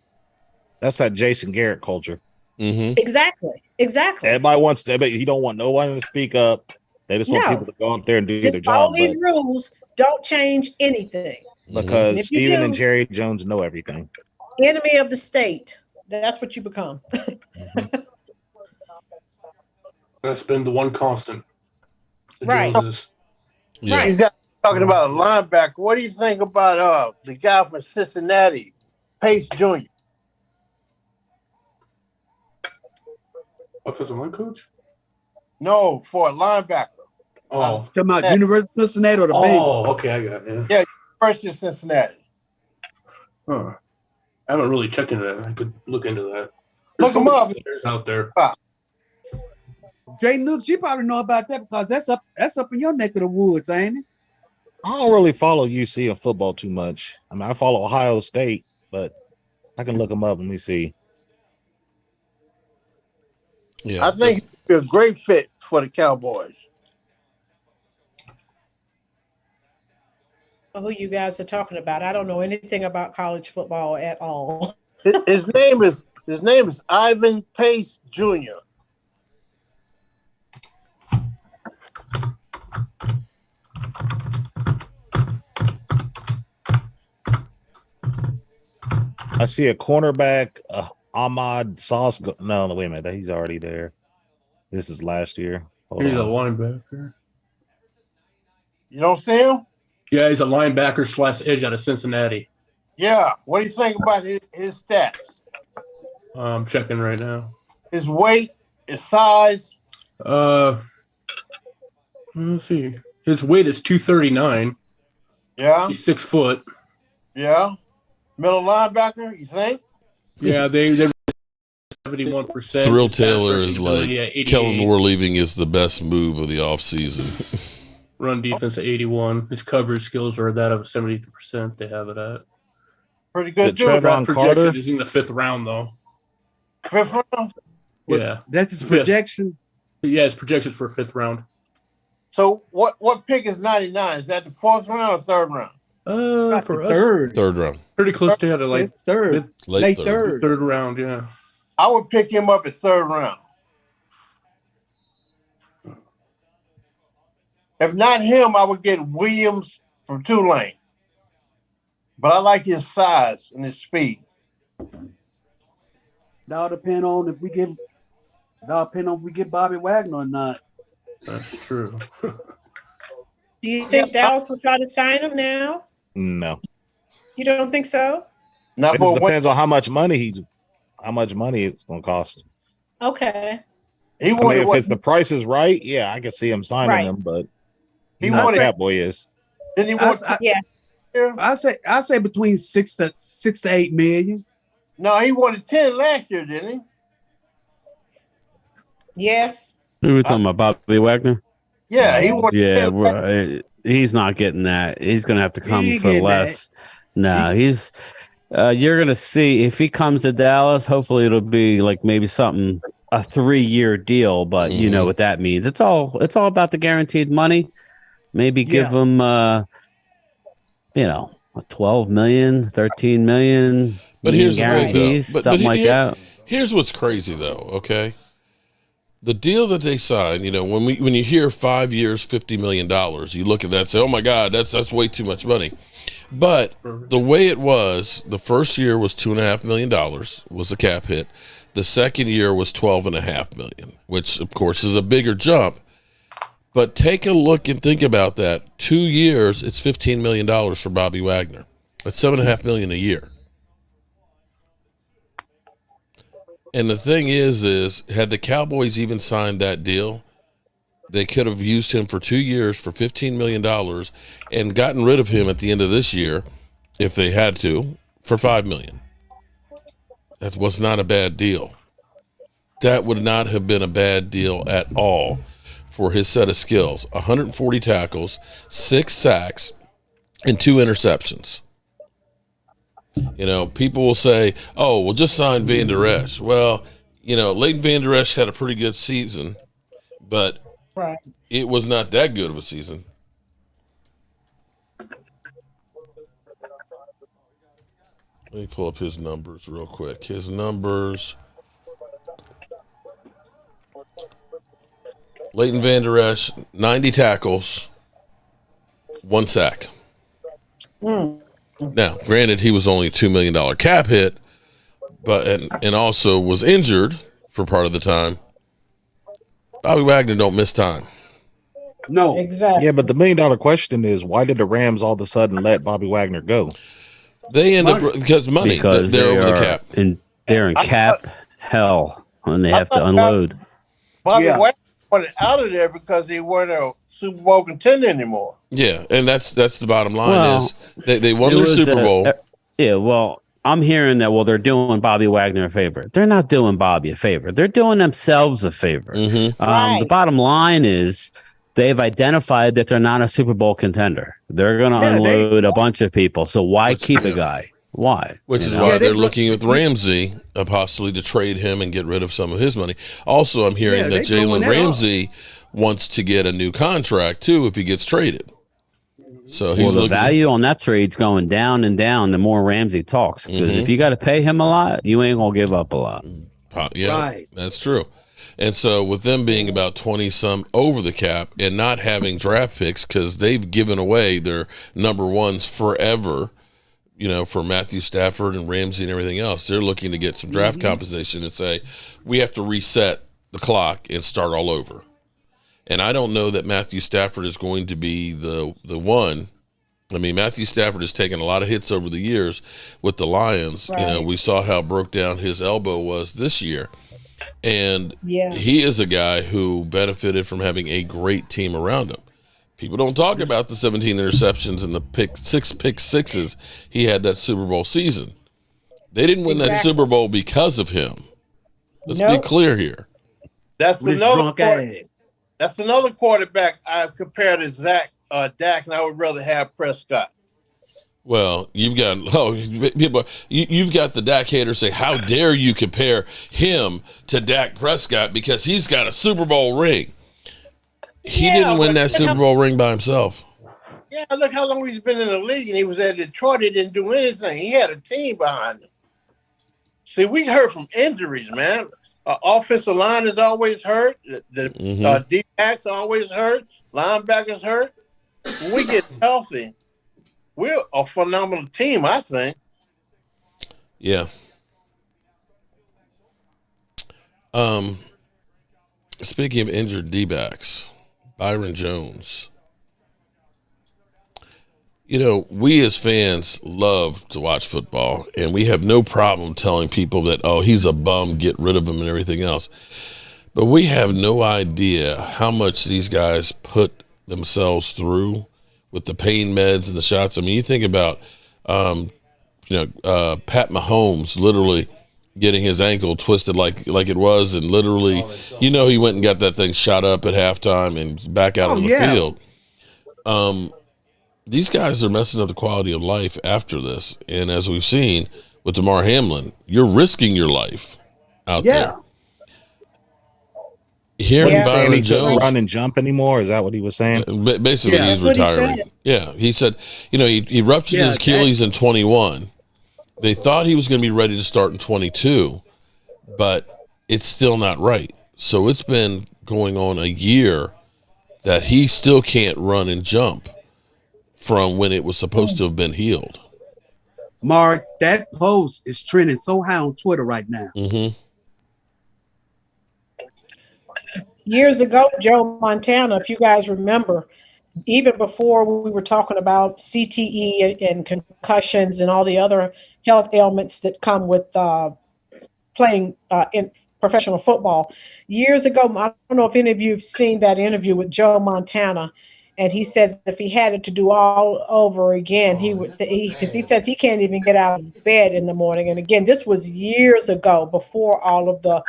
That's that Jason Garrett culture. Exactly. Everybody wants to, but he don't want no one to speak up. They just want people to go out there and do their job. All these rules don't change anything. Because Steven and Jerry Jones know everything. Enemy of the state. That's what you become. That's been the one constant. Right. Yeah. You guys talking about a linebacker. What do you think about the guy from Cincinnati, Pace Jr.? Offensive line coach? No, for a linebacker. Oh, talking about University of Cincinnati or the Bengals? Oh, okay, I got it. Yeah, University of Cincinnati. Huh. I haven't really checked into that. I could look into that. Look him up. There's out there. Dre Nooks, you probably know about that because that's up in your neck of the woods, ain't it? I don't really follow UC in football too much. I mean, I follow Ohio State, but I can look them up. Let me see. Yeah, I think he'd be a great fit for the Cowboys. Who you guys are talking about? I don't know anything about college football at all. His name is Ivan Pace Jr. I see a cornerback, Ahmad Sauce. No, wait a minute. He's already there. This is last year. He's a linebacker. You don't see him? Yeah, he's a linebacker / edge out of Cincinnati. Yeah. What do you think about his stats? I'm checking right now. His weight, his size. Let's see. His weight is 239. Yeah. He's 6 foot. Yeah. Middle linebacker, you think? Yeah, they're 71%. Thrill Taylor is like ability at Kellen 88. Moore leaving is the best move of the offseason. Run defense at 81. His coverage skills are that of 70%. They have it at. Pretty good The dude. Trevon Projection Carter? is in the 5th round, though. 5th round. Yeah. That's his projection. Yeah, his projections for 5th round. So what pick is 99? Is that the 4th round or 3rd round? For us, Third round. pretty close to it, like third, Late late third. third. 3rd round, yeah. I would pick him up at 3rd round. If not him, I would get Williams from Tulane. But I like his size and his speed. Now depend on if we get Bobby Wagner or not. That's true. Do you think Dallas will try to sign him now? No. You don't think so? Not It for just depends on how much money it's going to cost. Okay. he I mean, wanted if what it's the price is right, yeah, I can see him signing Right. him, but he you know wanted. what Catboy is. Didn't he want? Yeah. I say between 6 to 8 million. No, he wanted 10 last year, didn't he? Yes. We were talking about Bobby Wagner. Yeah, he wanted. Yeah, 10 last- he's not getting that. He's going to have to come He ain't for getting less. No, he's. You're going to see if he comes to Dallas. Hopefully, it'll be like maybe something a 3-year deal. But you know what that means. It's all about the guaranteed money. Maybe give him, 12 million, 13 million. But here's the thing, though. guarantees, But something like that. Here's what's crazy, though. Okay, the deal that they signed. When you hear 5 years, $50 million, you look at that and say, "Oh my God, that's way too much money." But the way it was, the first year was $2.5 million was the cap hit. The second year was $12.5 million, which of course is a bigger jump. But take a look and think about that. 2 years, it's $15 million for Bobby Wagner. That's $7.5 million a year. And the thing is had the Cowboys even signed that deal, they could have used him for 2 years for $15 million and gotten rid of him at the end of this year, if they had to, for $5 million. That was not a bad deal. That would not have been a bad deal at all for his set of skills. 140 tackles, 6 sacks, and 2 interceptions. People will say, "Oh, we'll just sign Van Der Esch." Well, Leighton Van Der Esch had a pretty good season, but Right. it was not that good of a season. Let me pull up his numbers real quick. His numbers. Leighton Van Der Esch, 90 tackles, 1 sack. Now, granted, he was only a $2 million cap hit, but and also was injured for part of the time. Bobby Wagner don't miss time. No. Exactly. Yeah, but the $1 million question is, why did the Rams all of a sudden let Bobby Wagner go? They end up because money. Because they're over the cap. They're in cap hell, and they have to unload. Bobby Yeah. Wagner wanted out of there because he weren't a Super Bowl contender anymore. Yeah, and that's the bottom line Well, is they won It their was, Super Bowl. yeah, well, I'm hearing that, well, they're doing Bobby Wagner a favor. They're not doing Bobby a favor. They're doing themselves a favor. Mm-hmm. The bottom line is they've identified that they're not a Super Bowl contender. They're going to unload a bunch of people. So why keep a guy? Why? Which is why they're looking at Ramsey, possibly to trade him and get rid of some of his money. Also, I'm hearing that Jalen Ramsey wants to get a new contract, too, if he gets traded. So the value on that trade's going down and down the more Ramsey talks. Because if you got to pay him a lot, you ain't going to give up a lot. Yeah, that's true. And so with them being about 20-some over the cap and not having draft picks because they've given away their number ones forever, for Matthew Stafford and Ramsey and everything else, they're looking to get some draft compensation and say, we have to reset the clock and start all over. And I don't know that Matthew Stafford is going to be the one. I mean, Matthew Stafford has taken a lot of hits over the years with the Lions. Right. We saw how broke down his elbow was this year. And he is a guy who benefited from having a great team around him. People don't talk about the 17 interceptions and the pick sixes he had that Super Bowl season. They didn't win that Super Bowl because of him. Let's be clear here. That's another quarterback I compared to Dak, and I would rather have Prescott. Well, you've got you've got the Dak haters say, how dare you compare him to Dak Prescott because he's got a Super Bowl ring. He didn't win that Super Bowl ring by himself. Yeah, look how long he's been in the league, and he was at Detroit. He didn't do anything. He had a team behind him. See, we heard from injuries, man. Offensive line is always hurt. The D-backs always hurt. Linebackers hurt. When we get healthy, we're a phenomenal team, I think. Yeah. Speaking of injured D-backs, Byron Jones. We as fans love to watch football, and we have no problem telling people that, he's a bum, get rid of him and everything else. But we have no idea how much these guys put themselves through with the pain meds and the shots. I mean, you think about, Pat Mahomes literally getting his ankle twisted like it was, and literally, he went and got that thing shot up at halftime and back out on the field. These guys are messing up the quality of life after this. And as we've seen with Damar Hamlin, you're risking your life out there. Hearing Byron Jones run and jump anymore, is that what he was saying? Basically, he's retiring. He said, he ruptured his Achilles in 21. They thought he was going to be ready to start in 22, but it's still not right. So it's been going on a year that he still can't run and jump from when it was supposed to have been healed. Mark, that post is trending so high on Twitter right now. Years ago, Joe Montana, if you guys remember, even before we were talking about CTE and concussions and all the other health ailments that come with playing in professional football, years ago, I don't know if any of you have seen that interview with Joe Montana. And he says if he had it to do all over again, because he says he can't even get out of bed in the morning. And again, this was years ago, before all of the,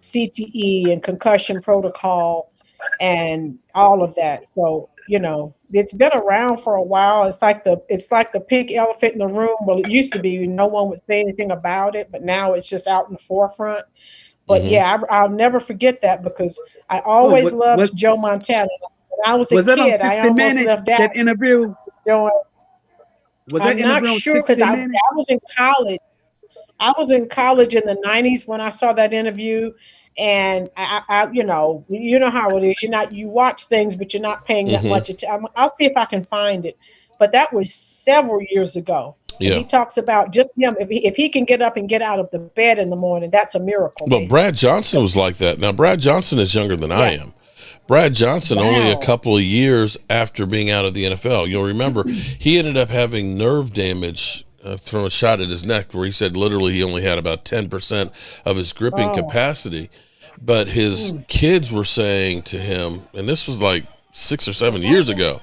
CTE and concussion protocol and all of that. So, it's been around for a while. It's like the pink elephant in the room. Well, it used to be no one would say anything about it, but now it's just out in the forefront. But I'll never forget that because I always loved Joe Montana. When I was a that kid, on 60 Minutes, that interview? I'm not sure because I was in college. I was in college in the 90s when I saw that interview, and I you know how it is. You watch things, but you're not paying that much attention. I'll see if I can find it, but that was several years ago. Yeah. He talks about just him. If he can get up and get out of the bed in the morning, that's a miracle. But Brad Johnson was like that. Now Brad Johnson is younger than I am. Brad Johnson, only a couple of years after being out of the NFL. You'll remember he ended up having nerve damage from a shot at his neck where he said literally he only had about 10% of his gripping capacity. But his kids were saying to him, and this was like 6 or 7 years ago,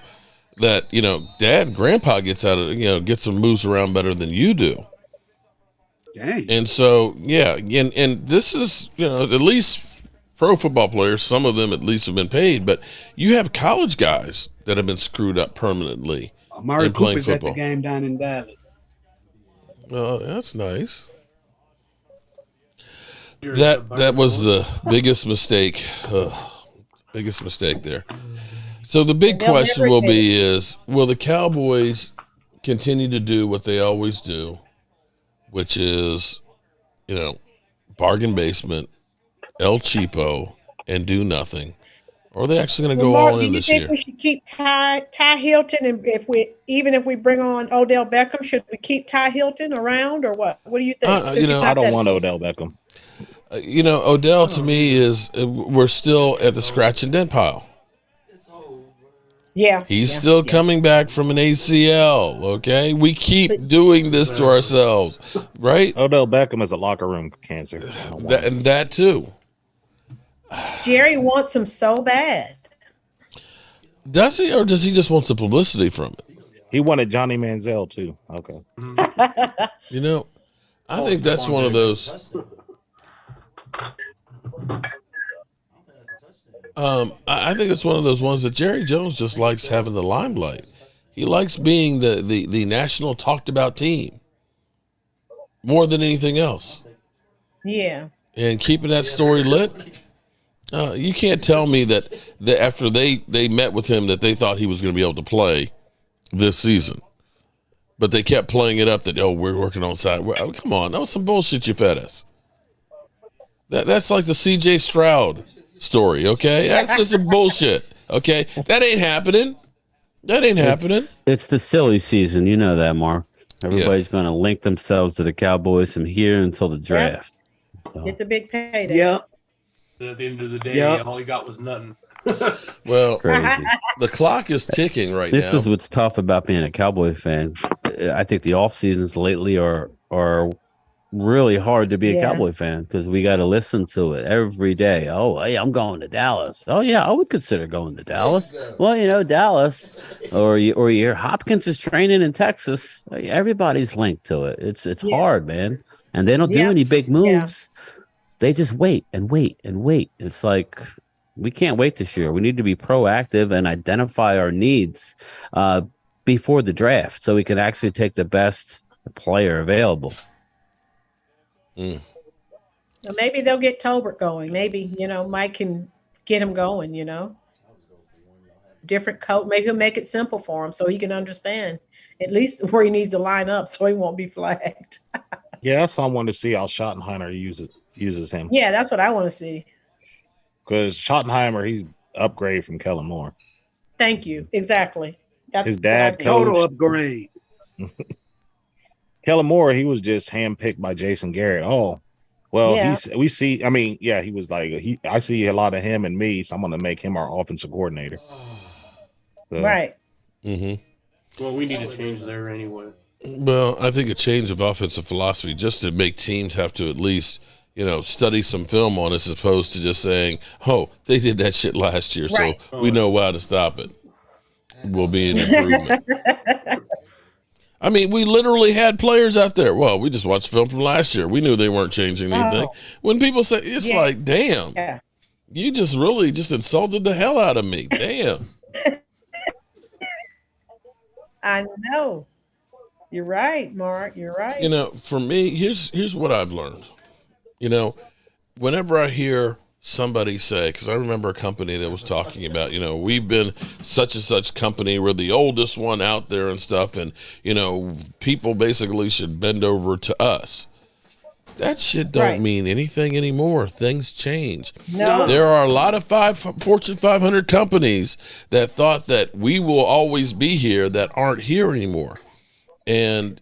that, Dad, Grandpa gets gets some moves around better than you do. Dang. And so, and this is, at least pro football players, some of them at least have been paid, but you have college guys that have been screwed up permanently Amari in playing Cooper's at the football. game down in Dallas. Oh, that's nice. That was the biggest mistake. Biggest mistake there. So the big question will be will the Cowboys continue to do what they always do, which is, bargain basement, El Cheapo, and do nothing? Or are they actually going to go all in this year? Do you think we should keep Ty Hilton, and if we bring on Odell Beckham, should we keep Ty Hilton around or what? What do you think? I don't want Odell Beckham. Odell to me we're still at the scratch and dent pile. Yeah. He's still coming back from an ACL, okay? We keep doing this to ourselves, right? Odell Beckham is a locker room cancer. That too. Jerry wants him so bad. Does he, or does he just want the publicity from it? He wanted Johnny Manziel too. Okay. I think that's one of those. I think it's one of those ones that Jerry Jones just likes having the limelight. He likes being the national talked about team more than anything else. Yeah. And keeping that story lit. You can't tell me that after they met with him that they thought he was going to be able to play this season. But they kept playing it up that, we're working on side. Come on, that was some bullshit you fed us. That's like the C.J. Stroud story, okay? That's just some bullshit, okay? That ain't happening. It's the silly season. You know that, Mark. Everybody's going to link themselves to the Cowboys from here until the draft. So. Get the big payday. Yep. And at the end of the day, all he got was nothing. Well, crazy. The clock is ticking right now. This is what's tough about being a Cowboy fan. I think the off seasons lately are really hard to be a Cowboy fan because we got to listen to it every day. Oh, hey, I'm going to Dallas. Oh, yeah, I would consider going to Dallas. Well, Dallas, or you hear Hopkins is training in Texas. Everybody's linked to it. It's hard, man. And they don't do any big moves. They just wait and wait and wait. It's like we can't wait this year. We need to be proactive and identify our needs before the draft so we can actually take the best player available. Maybe they'll get Tolbert going. Maybe, Mike can get him going, Different coach. Maybe he'll make it simple for him so he can understand at least where he needs to line up so he won't be flagged. Yeah, that's what I want to see how Schottenheimer uses him. Yeah, that's what I want to see. Because Schottenheimer, he's upgrade from Kellen Moore. Thank you. Exactly. That's his dad total upgrade. Kellen Moore, he was just handpicked by Jason Garrett. Oh, well, we see. I mean, he was like, I see a lot of him and me, so I'm going to make him our offensive coordinator. So. Right. Mm-hmm. Well, we need a change there anyway. Well, I think a change of offensive philosophy just to make teams have to at least, study some film on us as opposed to just saying, oh, they did that shit last year, so we know how to stop it. Will be an improvement. I mean, we literally had players out there. Well, we just watched film from last year. We knew they weren't changing anything. When people say, it's like, damn, you just really just insulted the hell out of me. Damn. I know. You're right, Mark. You're right. For me, here's what I've learned. Whenever I hear somebody say, because I remember a company that was talking about, we've been such and such company, we're the oldest one out there and stuff, and people basically should bend over to us. That shit don't mean anything anymore. Things change. No. There are a lot of Fortune 500 companies that thought that we will always be here that aren't here anymore. And,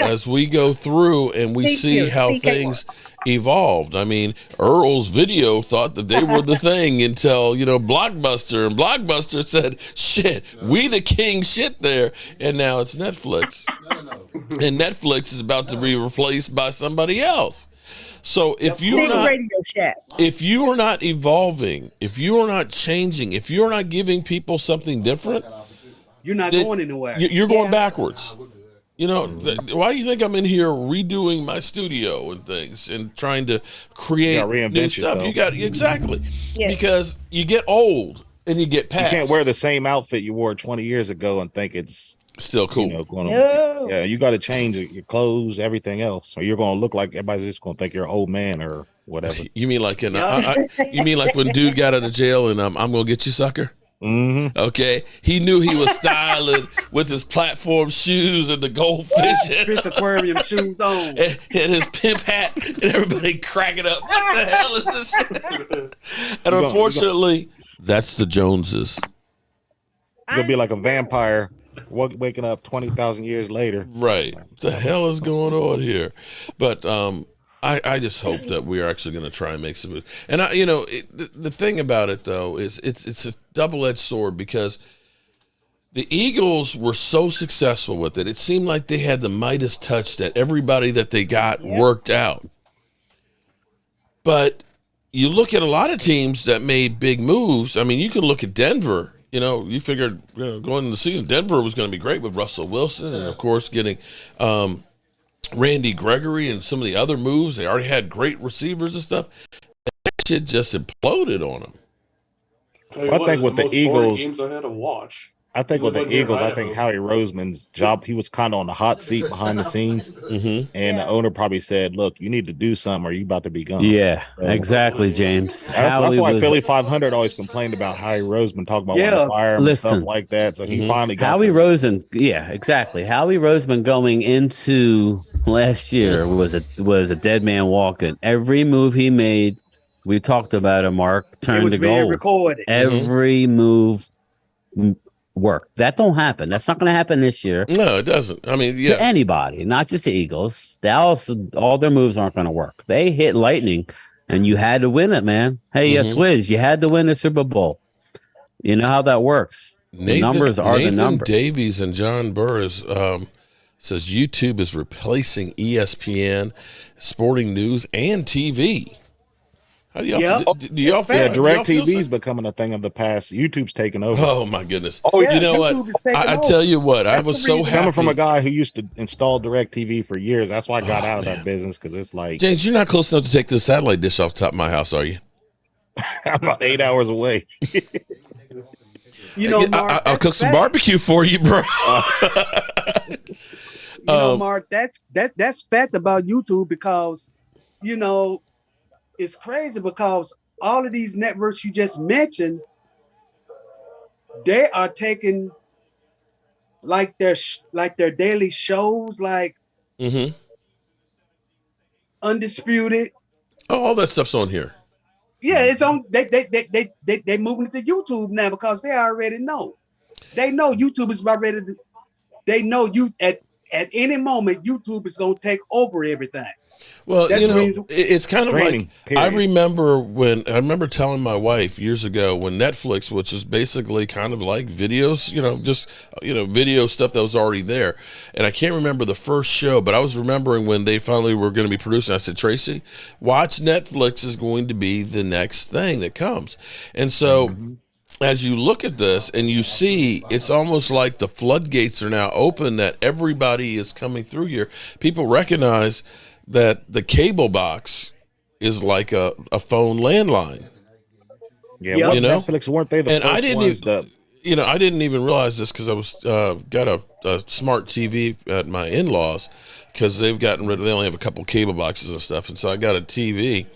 as we go through and we see how things evolved. I mean, Earl's Video thought that they were the thing until, Blockbuster. And Blockbuster said, shit, we the king shit there. And now it's Netflix. And Netflix is about to be replaced by somebody else. So if you are not evolving, if you are not changing, if you are not giving people something different, You're not going anywhere. You're going backwards. You know, why do you think I'm in here redoing my studio and things and trying to create new stuff? You got exactly because you get old and you get past. You can't wear the same outfit you wore 20 years ago and think it's still cool. You know, yeah, you got to change your clothes, everything else, or you're going to look like everybody's just going to think you're an old man or whatever. You mean like you mean like when dude got out of jail and I'm going to get you, sucker? Mm-hmm. Okay, he knew he was styling with his platform shoes and the goldfish fish aquarium shoes on, and his pimp hat, and everybody cracking up. What the hell is this? And unfortunately, that's the Joneses. You're gonna be like a vampire, waking up 20,000 years later. Right? What the hell is going on here? But I just hope that we are actually going to try and make some moves. And the thing about it though is it's a double-edged sword because the Eagles were so successful with it. It seemed like they had the Midas touch that everybody that they got worked out. But you look at a lot of teams that made big moves. I mean, you can look at Denver. You know, you figured going into the season, Denver was going to be great with Russell Wilson and of course getting Randy Gregory and some of the other moves. They already had great receivers and stuff. And that shit just imploded on them. I think with the Eagles, games I had to watch. I think with the Eagles, I think Howie Roseman's job, he was kind of on the hot seat behind the scenes. Mm-hmm. And the owner probably said, look, you need to do something or you about to be gone. Yeah, exactly, James. That's why Philly 500 always complained about Howie Roseman, talking about wanting to fire him and stuff like that. So he finally got Howie Roseman. Yeah, exactly. Howie Roseman going into last year was a dead man walking. Every move he made, we talked about it, Mark, turned to gold. Recorded. Every move worked. That don't happen. That's not going to happen this year. No, it doesn't. I mean, to anybody, not just the Eagles. Dallas, all their moves aren't going to work. They hit lightning, and you had to win it, man. Hey, Twiz, you had to win the Super Bowl. You know how that works. The numbers are the numbers. Davies and John Burris says YouTube is replacing ESPN, sporting news, and TV. How do y'all do y'all feel? Yeah, DirecTV is becoming a thing of the past. YouTube's taking over. Oh my goodness! Oh, you know what? I tell you what, I was so happy coming from a guy who used to install DirecTV for years. That's why I got out of that business because it's like James, you're not close enough to take this satellite dish off the top of my house, are you? I'm about 8 hours away. You know, Mark, I'll cook some barbecue for you, bro. You know, Mark, that's fact about YouTube because it's crazy because all of these networks you just mentioned, they are taking like their daily shows, like Undisputed. Oh, all that stuff's on here. Yeah, it's on. They moving it to YouTube now because they already know. They know YouTube is about ready to. They know you at any moment YouTube is going to take over everything. Well, it's kind of like I remember telling my wife years ago when Netflix, which is basically kind of like videos, video stuff that was already there. And I can't remember the first show, but I was remembering when they finally were going to be producing. I said, Tracy, watch Netflix is going to be the next thing that comes. And so as you look at this and you see, it's almost like the floodgates are now open, that everybody is coming through here. People recognize that the cable box is like a phone landline. Yeah, Netflix weren't they the first ones that? I didn't even realize this because I was got a smart TV at my in-laws because they've gotten rid of. They only have a couple cable boxes and stuff, and so I got a TV,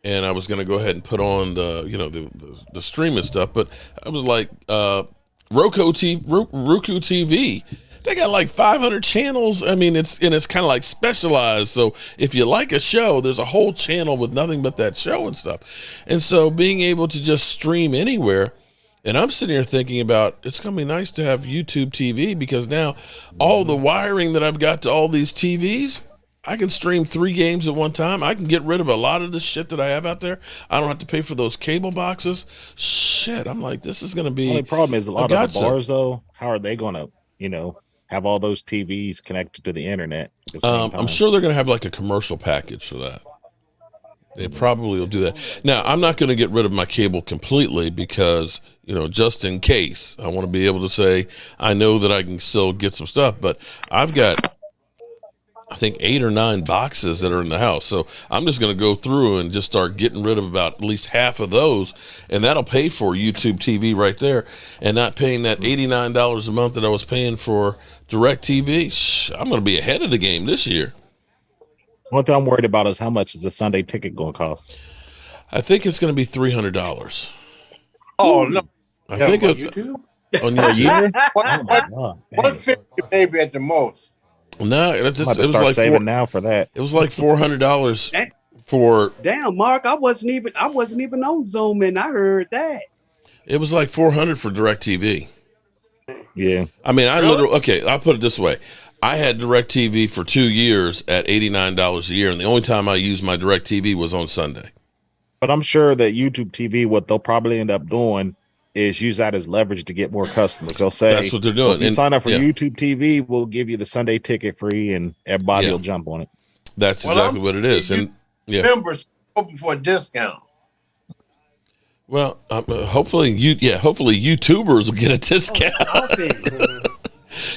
and I was going to go ahead and put on the streaming stuff, but I was like Roku TV. They got like 500 channels. I mean, it's kind of like specialized. So if you like a show, there's a whole channel with nothing but that show and stuff. And so being able to just stream anywhere, and I'm sitting here thinking about, it's going to be nice to have YouTube TV because now all the wiring that I've got to all these TVs, I can stream 3 games at one time. I can get rid of a lot of the shit that I have out there. I don't have to pay for those cable boxes. Shit, I'm like, this is going to be. The only problem is a lot of the bars, though. How are they going to, have all those TVs connected to the internet at the same time? I'm sure they're going to have like a commercial package for that. They probably will do that. Now, I'm not going to get rid of my cable completely because, just in case, I want to be able to say I know that I can still get some stuff. But I've got, I think, 8 or 9 boxes that are in the house. So I'm just going to go through and just start getting rid of about at least half of those. And that'll pay for YouTube TV right there, and not paying that $89 a month that I was paying for DirecTV. I'm going to be ahead of the game this year. One thing I'm worried about is how much is the Sunday ticket going to cost? I think it's going to be $300. Oh no! I think it's YouTube? on your year. $150 maybe at the most. No, I'm it about to was start like saving now for that. It was like $400 for. Damn, Mark, I wasn't even on Zoom, and I heard that. It was like $400 for DirecTV. Yeah, I mean, I'll put it this way. I had DirecTV for 2 years at $89 a year, and the only time I used my DirecTV was on Sunday. but I'm sure that YouTube TV, what they'll probably end up doing is use that as leverage to get more customers. They'll say, that's what they're doing. If you sign up for YouTube TV, we'll give you the Sunday ticket free, and everybody will jump on it. That's exactly what it is. And members hoping for a discount. Well, hopefully YouTubers will get a discount.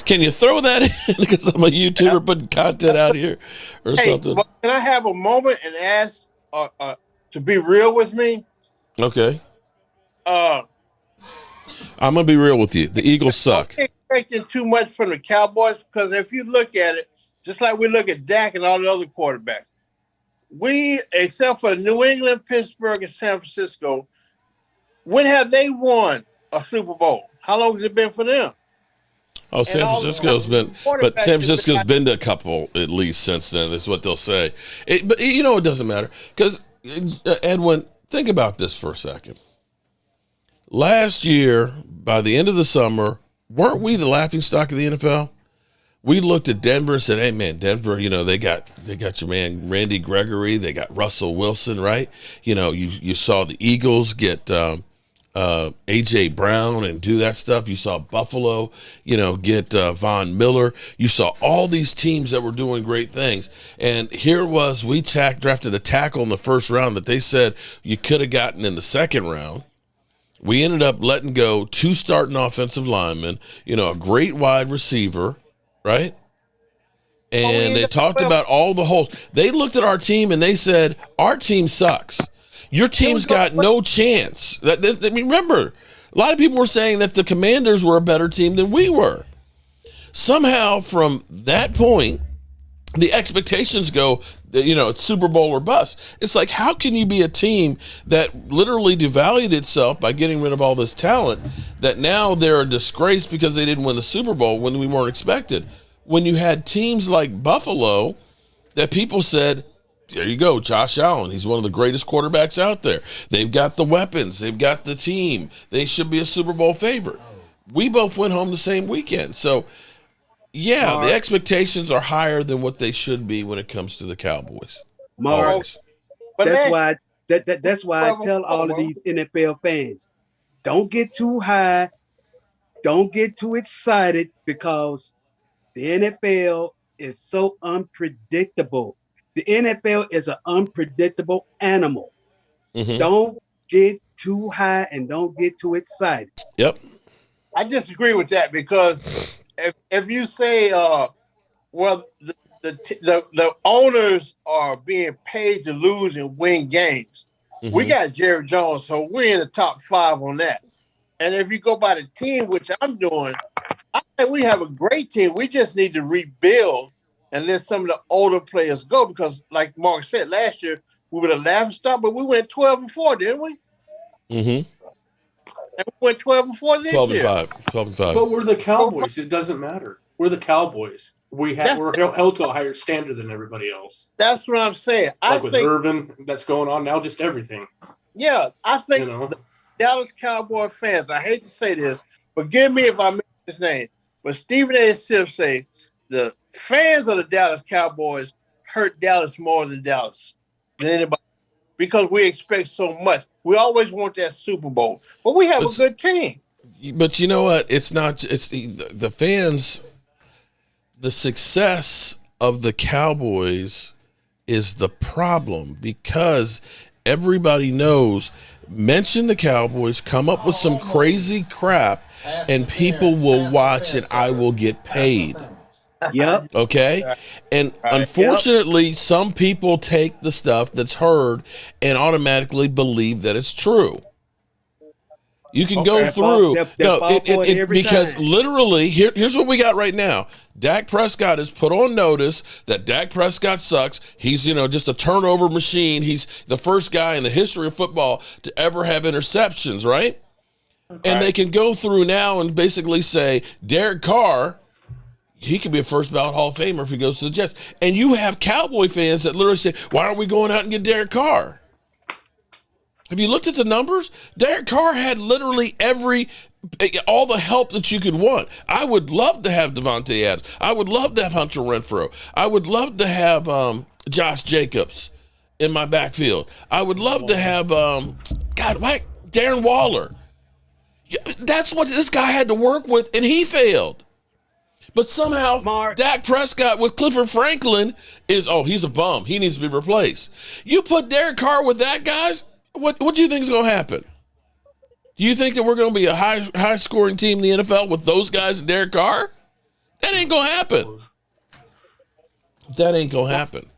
Can you throw that in because I'm a YouTuber putting content out here or something? But can I have a moment and ask to be real with me? Okay. I'm gonna be real with you. The Eagles suck. I'm expecting too much from the Cowboys because if you look at it, just like we look at Dak and all the other quarterbacks, we, except for New England, Pittsburgh, and San Francisco, when have they won a Super Bowl? How long has it been for them? Oh, San Francisco's been, but San Francisco's been to a couple at least since then. Is what they'll say. But it doesn't matter because Edwin, think about this for a second. Last year, by the end of the summer, weren't we the laughingstock of the NFL? We looked at Denver and said, "Hey, man, Denver, they got your man Randy Gregory, they got Russell Wilson, right? You saw the Eagles get A.J. Brown and do that stuff. You saw Buffalo, get Von Miller. You saw all these teams that were doing great things. And here was, we drafted a tackle in the first round that they said you could have gotten in the second round. We ended up letting go 2 starting offensive linemen, a great wide receiver, right? And they talked about all the holes. They looked at our team and they said, our team sucks. Your team's got no chance. Remember, a lot of people were saying that the Commanders were a better team than we were. Somehow, from that point, the expectations go, it's Super Bowl or bust. It's like, how can you be a team that literally devalued itself by getting rid of all this talent that now they're a disgrace because they didn't win the Super Bowl when we weren't expected? When you had teams like Buffalo that people said, there you go, Josh Allen. He's one of the greatest quarterbacks out there. They've got the weapons. They've got the team. They should be a Super Bowl favorite. We both went home the same weekend. So, yeah, the expectations are higher than what they should be when it comes to the Cowboys. Mark, that's why I tell all of these NFL fans, don't get too high, don't get too excited because the NFL is so unpredictable. The NFL is an unpredictable animal. Mm-hmm. Don't get too high and don't get too excited. Yep. I disagree with that because if you say, the owners are being paid to lose and win games, mm-hmm. We got Jerry Jones, so we're in the top 5 on that. And if you go by the team, which I'm doing, I think we have a great team. We just need to rebuild and let some of the older players go because, like Mark said, last year we were the laughing stock, but we went 12-4, didn't we? Mm-hmm. And we went 12-4 this year. 12-5. But we're the Cowboys. It doesn't matter. We're the Cowboys. We're held to a higher standard than everybody else. That's what I'm saying. I think with Irvin, that's going on now. Just everything. Yeah, I think the Dallas Cowboy fans. I hate to say this, forgive me if I miss his name, but Stephen A. Smith say the fans of the Dallas Cowboys hurt Dallas more than anybody because we expect so much. We always want that Super Bowl, but we have a good team. But you know what? It's not. It's the fans. The success of the Cowboys is the problem, because everybody knows, mention the Cowboys, come up with some crazy crap, and people will watch and I will get paid. Yep. Okay. And unfortunately, some people take the stuff that's heard and automatically believe that it's true. You can go through because literally here's what we got right now. Dak Prescott is put on notice that Dak Prescott sucks. He's, just a turnover machine. He's the first guy in the history of football to ever have interceptions, right? And they can go through now and basically say Derek Carr, he could be a first ballot Hall of Famer if he goes to the Jets. And you have Cowboy fans that literally say, why aren't we going out and get Derek Carr? Have you looked at the numbers? Derek Carr had literally all the help that you could want. I would love to have Devontae Adams. I would love to have Hunter Renfrow. I would love to have Josh Jacobs in my backfield. I would love to have, Darren Waller. That's what this guy had to work with, and he failed. But somehow, Dak Prescott with Clifford Franklin he's a bum. He needs to be replaced. You put Derek Carr with that, guys, what do you think is going to happen? Do you think that we're going to be a high scoring team in the NFL with those guys and Derek Carr? That ain't going to happen. That ain't going to happen.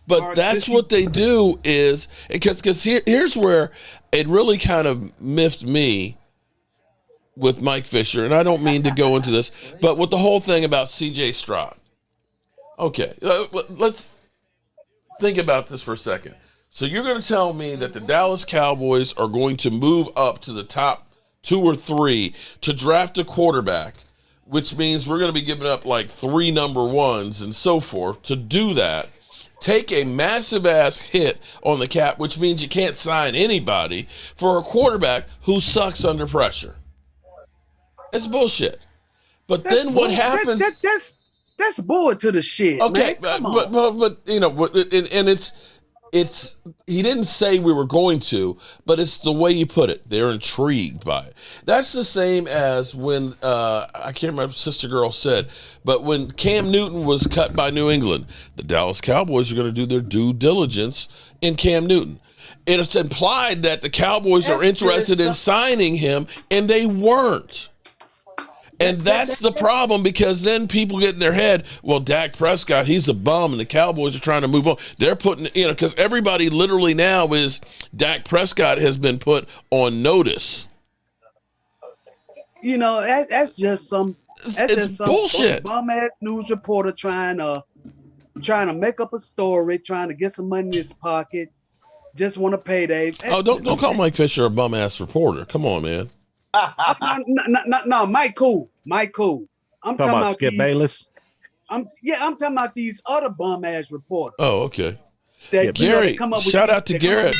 But that's what they do is, because here's where it really kind of miffed me with Mike Fisher, and I don't mean to go into this, but with the whole thing about C.J. Stroud. Okay, let's think about this for a second. So you're going to tell me that the Dallas Cowboys are going to move up to the top 2 or 3 to draft a quarterback, which means we're going to be giving up like 3 number 1s and so forth to do that. Take a massive ass hit on the cap, which means you can't sign anybody for a quarterback who sucks under pressure. It's bullshit. But then what happens? That's bull to the shit. Okay, man. but and it's he didn't say we were going to, but it's the way you put it. They're intrigued by it. That's the same as when I can't remember Sister Girl said, but when Cam Newton was cut by New England, the Dallas Cowboys are going to do their due diligence in Cam Newton. It's implied that the Cowboys are interested in signing him, and they weren't. And that's the problem, because then people get in their head, well, Dak Prescott, he's a bum, and the Cowboys are trying to move on. They're putting, because everybody literally now is Dak Prescott has been put on notice. That's just some bullshit. Bum ass news reporter trying to make up a story, trying to get some money in his pocket, just want to payday. Oh, don't call Mike Fisher a bum ass reporter. Come on, man. No, Mike cool. I'm talking about Skip Bayless. I'm talking about these other bum ass reporters. Oh, okay. Gary, shout out to Garrett,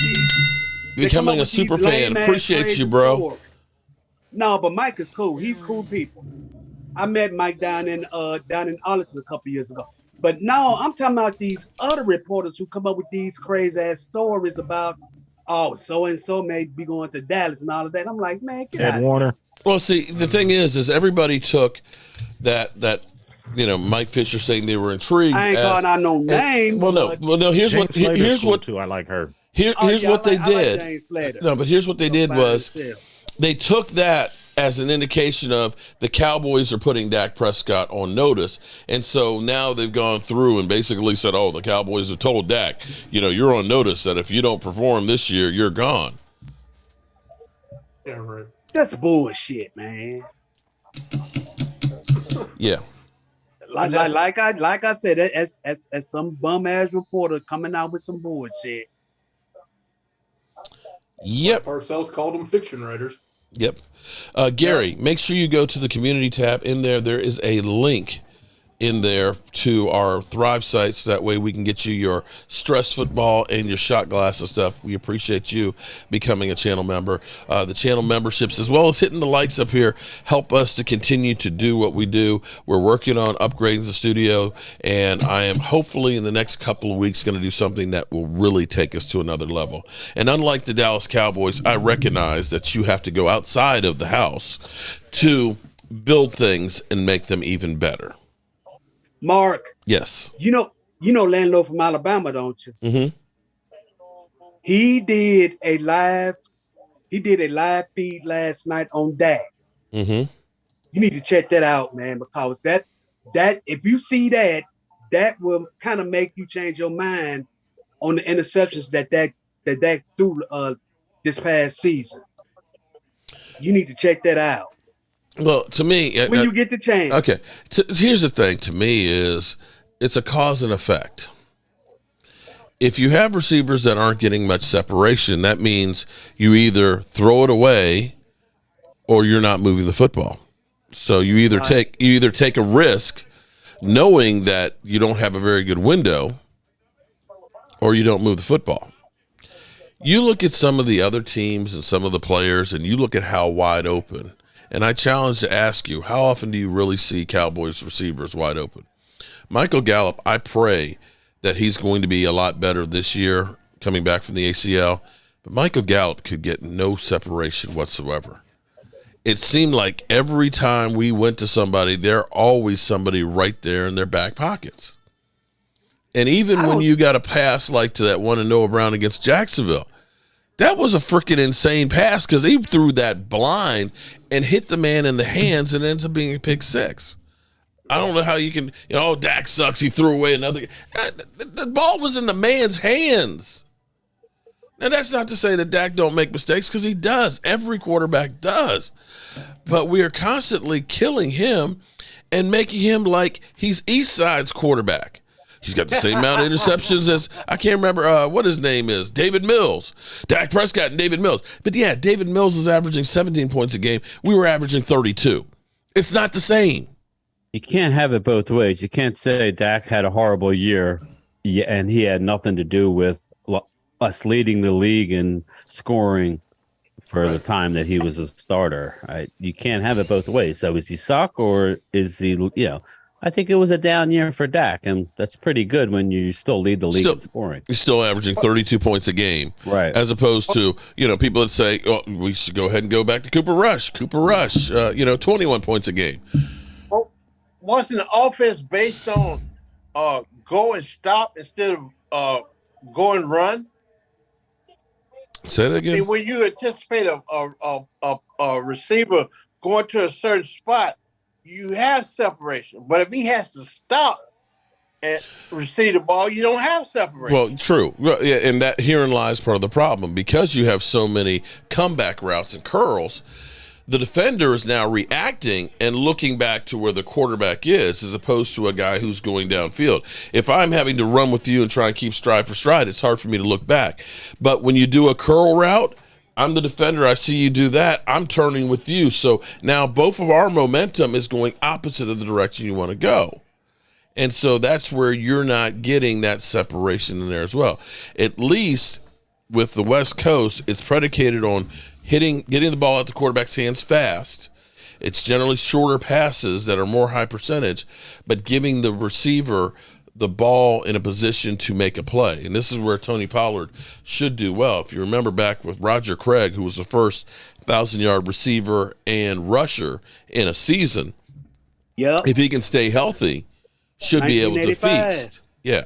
becoming a super fan. Appreciate you, bro. Stories. No, but Mike is cool. He's cool people. I met Mike down in Arlington a couple years ago. But now I'm talking about these other reporters who come up with these crazy ass stories about, so and so may be going to Dallas and all of that. I'm like, man, get out. Ed Warner. Well, see, the thing is everybody took that Mike Fisher saying they were intrigued. I ain't calling out no name. Well, no. Here's what too. I like her. Here's what they did. No, but here's what they did was they took that as an indication of the Cowboys are putting Dak Prescott on notice. And so now they've gone through and basically said, the Cowboys have told Dak, you're on notice that if you don't perform this year, you're gone. Yeah, right. That's bullshit, man. Yeah. Like I said, as some bum ass reporter coming out with some bullshit. Yep. Parcells called them fiction writers. Yep. Gary, make sure you go to the community tab. In there is a link in there to our Thrive sites. That way we can get you your stress football and your shot glass and stuff. We appreciate you becoming a channel member. The channel memberships, as well as hitting the likes up here, help us to continue to do what we do. We're working on upgrading the studio, and I am hopefully in the next couple of weeks going to do something that will really take us to another level. And unlike the Dallas Cowboys, I recognize that you have to go outside of the house to build things and make them even better. Mark. Yes. You know Landlow from Alabama, don't you? Mm-hmm. He did a live feed last night on Dak. Mm-hmm. You need to check that out, man, because that if you see that will kind of make you change your mind on the interceptions that Dak threw this past season. You need to check that out. Well, to me, when you get the chance. Okay. Here's the thing. To me, is it's a cause and effect. If you have receivers that aren't getting much separation, that means you either throw it away or you're not moving the football. So you either take a risk knowing that you don't have a very good window, or you don't move the football. You look at some of the other teams and some of the players, and you look at how wide open. And I challenge to ask you, how often do you really see Cowboys receivers wide open? Michael Gallup, I pray that he's going to be a lot better this year coming back from the ACL. But Michael Gallup could get no separation whatsoever. It seemed like every time we went to somebody, there's always somebody right there in their back pockets. And even when you got a pass like to that one in Noah Brown against Jacksonville, that was a freaking insane pass because he threw that blind and hit the man in the hands and ends up being a pick six. I don't know how you can, Dak sucks. He threw away another. The ball was in the man's hands. Now, that's not to say that Dak don't make mistakes, because he does. Every quarterback does. But we are constantly killing him and making him like he's East Side's quarterback. He's got the same amount of interceptions as, I can't remember what his name is, David Mills. Dak Prescott and David Mills. But yeah, David Mills is averaging 17 points a game. We were averaging 32. It's not the same. You can't have it both ways. You can't say Dak had a horrible year and he had nothing to do with us leading the league in scoring for the time that he was a starter. You can't have it both ways. So is he suck, or is he, I think it was a down year for Dak, and that's pretty good when you still lead the league in scoring. He's still averaging 32 points a game. Right. As opposed to, people that say, we should go ahead and go back to Cooper Rush. 21 points a game. Wasn't the offense based on go and stop instead of go and run? Say that again. I mean, when you anticipate a receiver going to a certain spot, you have separation. But if he has to stop and receive the ball, you don't have separation. Well, true. Yeah, and that herein lies part of the problem. Because you have so many comeback routes and curls, the defender is now reacting and looking back to where the quarterback is, as opposed to a guy who's going downfield. If I'm having to run with you and try and keep stride for stride, it's hard for me to look back. But when you do a curl route, I'm the defender. I see you do that. I'm turning with you. So now both of our momentum is going opposite of the direction you want to go. And so that's where you're not getting that separation in there as well. At least with the West Coast, it's predicated on getting the ball out the quarterback's hands fast. It's generally shorter passes that are more high percentage, but giving the receiver the ball in a position to make a play. And this is where Tony Pollard should do well. If you remember back with Roger Craig, who was the first 1,000-yard receiver and rusher in a season, if he can stay healthy, should be able to feast. Yeah.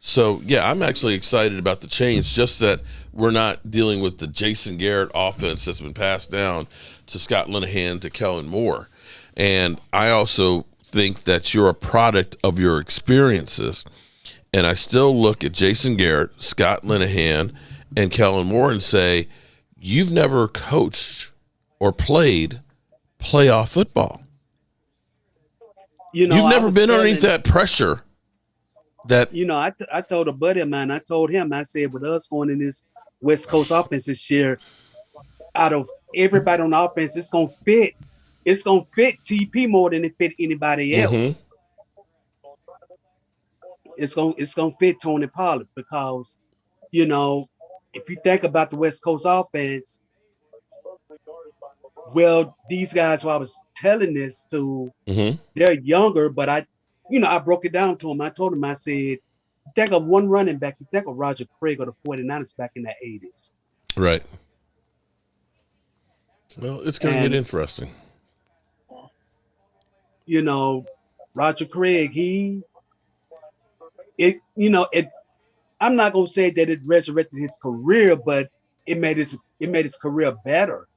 So, yeah, I'm actually excited about the change, just that we're not dealing with the Jason Garrett offense that's been passed down to Scott Linehan to Kellen Moore. And I also think that you're a product of your experiences. And I still look at Jason Garrett, Scott Linehan, and Kellen Moore and say, you've never coached or played playoff football. You've never been underneath that pressure. I told a buddy of mine, I said, with us going in this West Coast offense this year, out of everybody on the offense, it's gonna fit TP more than it fit anybody else. Mm-hmm. It's gonna fit Tony Pollard, because if you think about the West Coast offense, well, these guys who I was telling this to, they're younger, but I broke it down to him. I told him, I said, think of one running back. You think of Roger Craig or the 49ers back in the 80s. Right. Well, it's going to get interesting. Roger Craig, it I'm not gonna say that it resurrected his career, but it made his career better.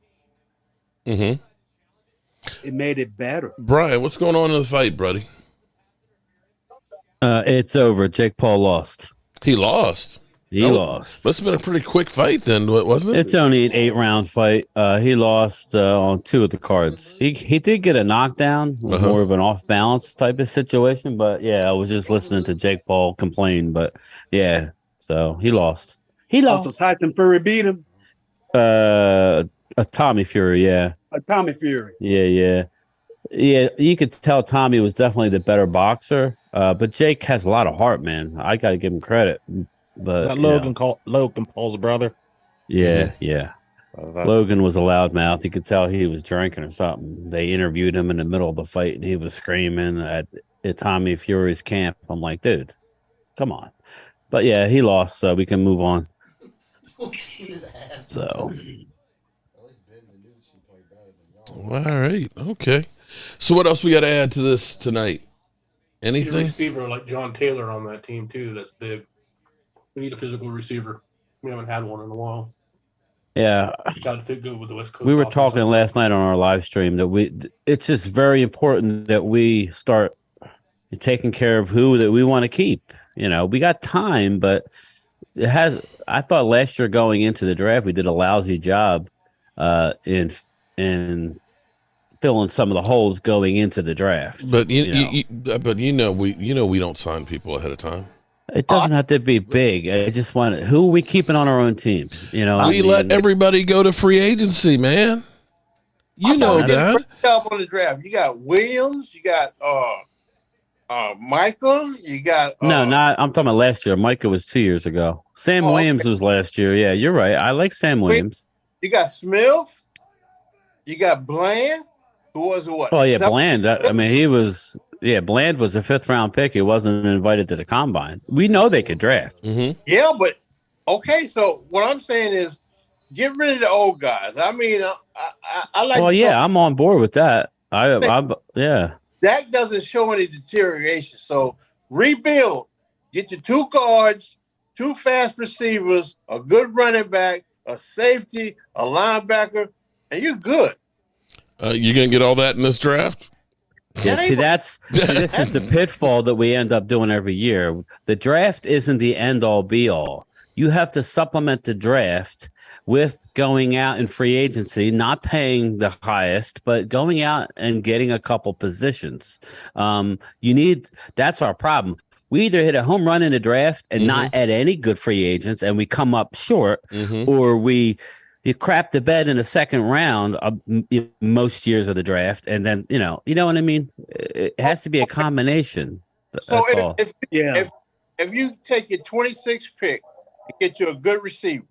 Mm-hmm. It made it better. Brian, what's going on in the fight, buddy? It's over. Jake Paul lost. He lost. He lost. Must have been a pretty quick fight then, wasn't it? It's only an 8-round fight. He lost on 2 of the cards. He did get a knockdown, more of an off balance type of situation. But yeah, I was just listening to Jake Paul complain. But yeah, so he lost. He lost. Also, Tyson Fury beat him. A Tommy Fury, yeah. A Tommy Fury. Yeah. You could tell Tommy was definitely the better boxer. But Jake has a lot of heart, man. I got to give him credit. But Is that Logan Paul's brother? Yeah. Logan was a loudmouth. You could tell he was drinking or something. They interviewed him in the middle of the fight, and he was screaming at Tommy Fury's camp. I'm like, dude, come on. But yeah, he lost, so we can move on. So. All right. Okay. So what else we got to add to this tonight? Anything? Need a receiver like John Taylor on that team too. That's big. We need a physical receiver. We haven't had one in a while. Yeah. Got to fit good with the West Coast. We were talking last night on our live stream that it's just very important that we start taking care of who that we want to keep. We got time, but I thought last year going into the draft, we did a lousy job in filling some of the holes going into the draft. But we don't sign people ahead of time. It doesn't have to be big. I just want who are we keeping on our own team? We let everybody go to free agency, man. You know that. On the draft, you got Williams, you got Michael, you got I'm talking about last year. Micah was 2 years ago. Sam Williams was last year. Yeah, you're right. I like Sam Williams. You got Smith, you got Bland, who was what? Oh yeah, Bland. He was. Yeah, Bland was a 5th-round pick. He wasn't invited to the combine. We know they could draft. Mm-hmm. Yeah, but okay. So what I'm saying is, get rid of the old guys. I mean, I like. Well, yeah, I'm on board with that. Yeah. Dak doesn't show any deterioration. So rebuild. Get your 2 guards, 2 fast receivers, a good running back, a safety, a linebacker, and you're good. You gonna get all that in this draft? Yeah, see, this is the pitfall that we end up doing every year. The draft isn't the end all be all. You have to supplement the draft with going out in free agency, not paying the highest, but going out and getting a couple positions. That's our problem. We either hit a home run in the draft and not add any good free agents, and we come up short, or you crap the bed in the second round most years of the draft, and then you know what I mean. It has to be a combination. So if you take your 26th pick and get you a good receiver,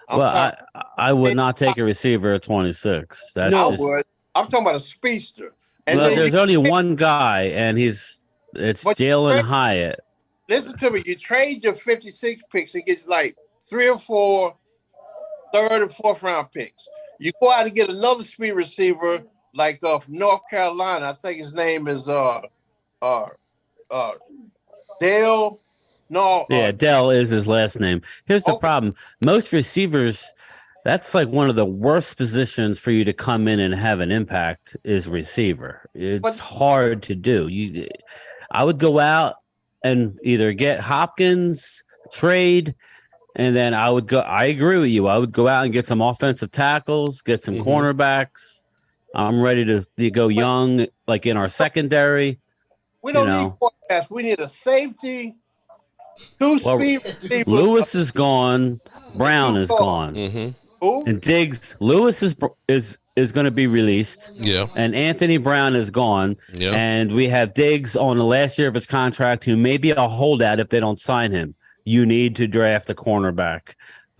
I would not take a receiver at 26. I would. I'm talking about a speedster. And there's only one guy, and it's Jalen Hyatt. Listen to me. You trade your 56 picks and get like 3 or 4 third and 4th round picks. You go out and get another speed receiver like from North Carolina. I think his name is Dale. No, Dell is his last name. Here's the problem: most receivers, that's like one of the worst positions for you to come in and have an impact is receiver. It's hard to do. I would go out and either get Hopkins, trade. And then I agree with you. I would go out and get some offensive tackles, get some cornerbacks. I'm ready to go young, like in our secondary. We don't need quarterbacks. We need a safety, 2 speed receivers. Lewis is gone. Brown is gone. And Diggs, Lewis is going to be released. Yeah. And Anthony Brown is gone. Yeah. And we have Diggs on the last year of his contract, who may be a holdout if they don't sign him. You need to draft a cornerback,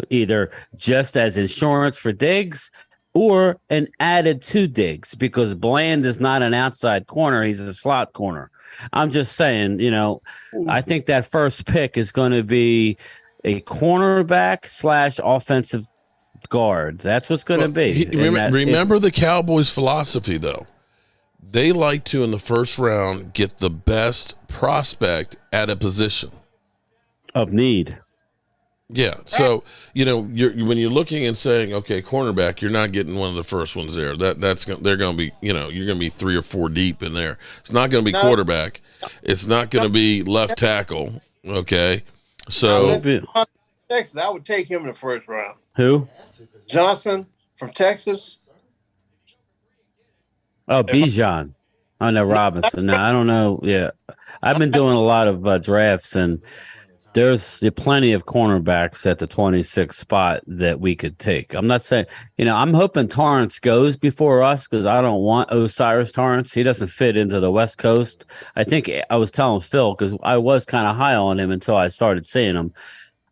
either just as insurance for Diggs or an added to Diggs, because Bland is not an outside corner. He's a slot corner. I'm just saying, I think that first pick is going to be a cornerback / offensive guard. That's what's going to be. Remember the Cowboys' philosophy, though. They like to, in the first round, get the best prospect at a position. of need. Yeah. So, when you're looking and saying, okay, cornerback, you're not getting one of the first ones there. They're going to be, you're going to be 3 or 4 deep in there. It's not going to be quarterback. It's not going to be left tackle. Okay. So Texas, I would take him in the first round. Who? Johnson from Texas. Oh, Bijan. Oh, no, Robinson. No, I don't know. Yeah. I've been doing a lot of drafts, and there's plenty of cornerbacks at the 26th spot that we could take. I'm not saying, I'm hoping Torrance goes before us because I don't want Osiris Torrance. He doesn't fit into the West Coast. I think I was telling Phil because I was kind of high on him until I started seeing him.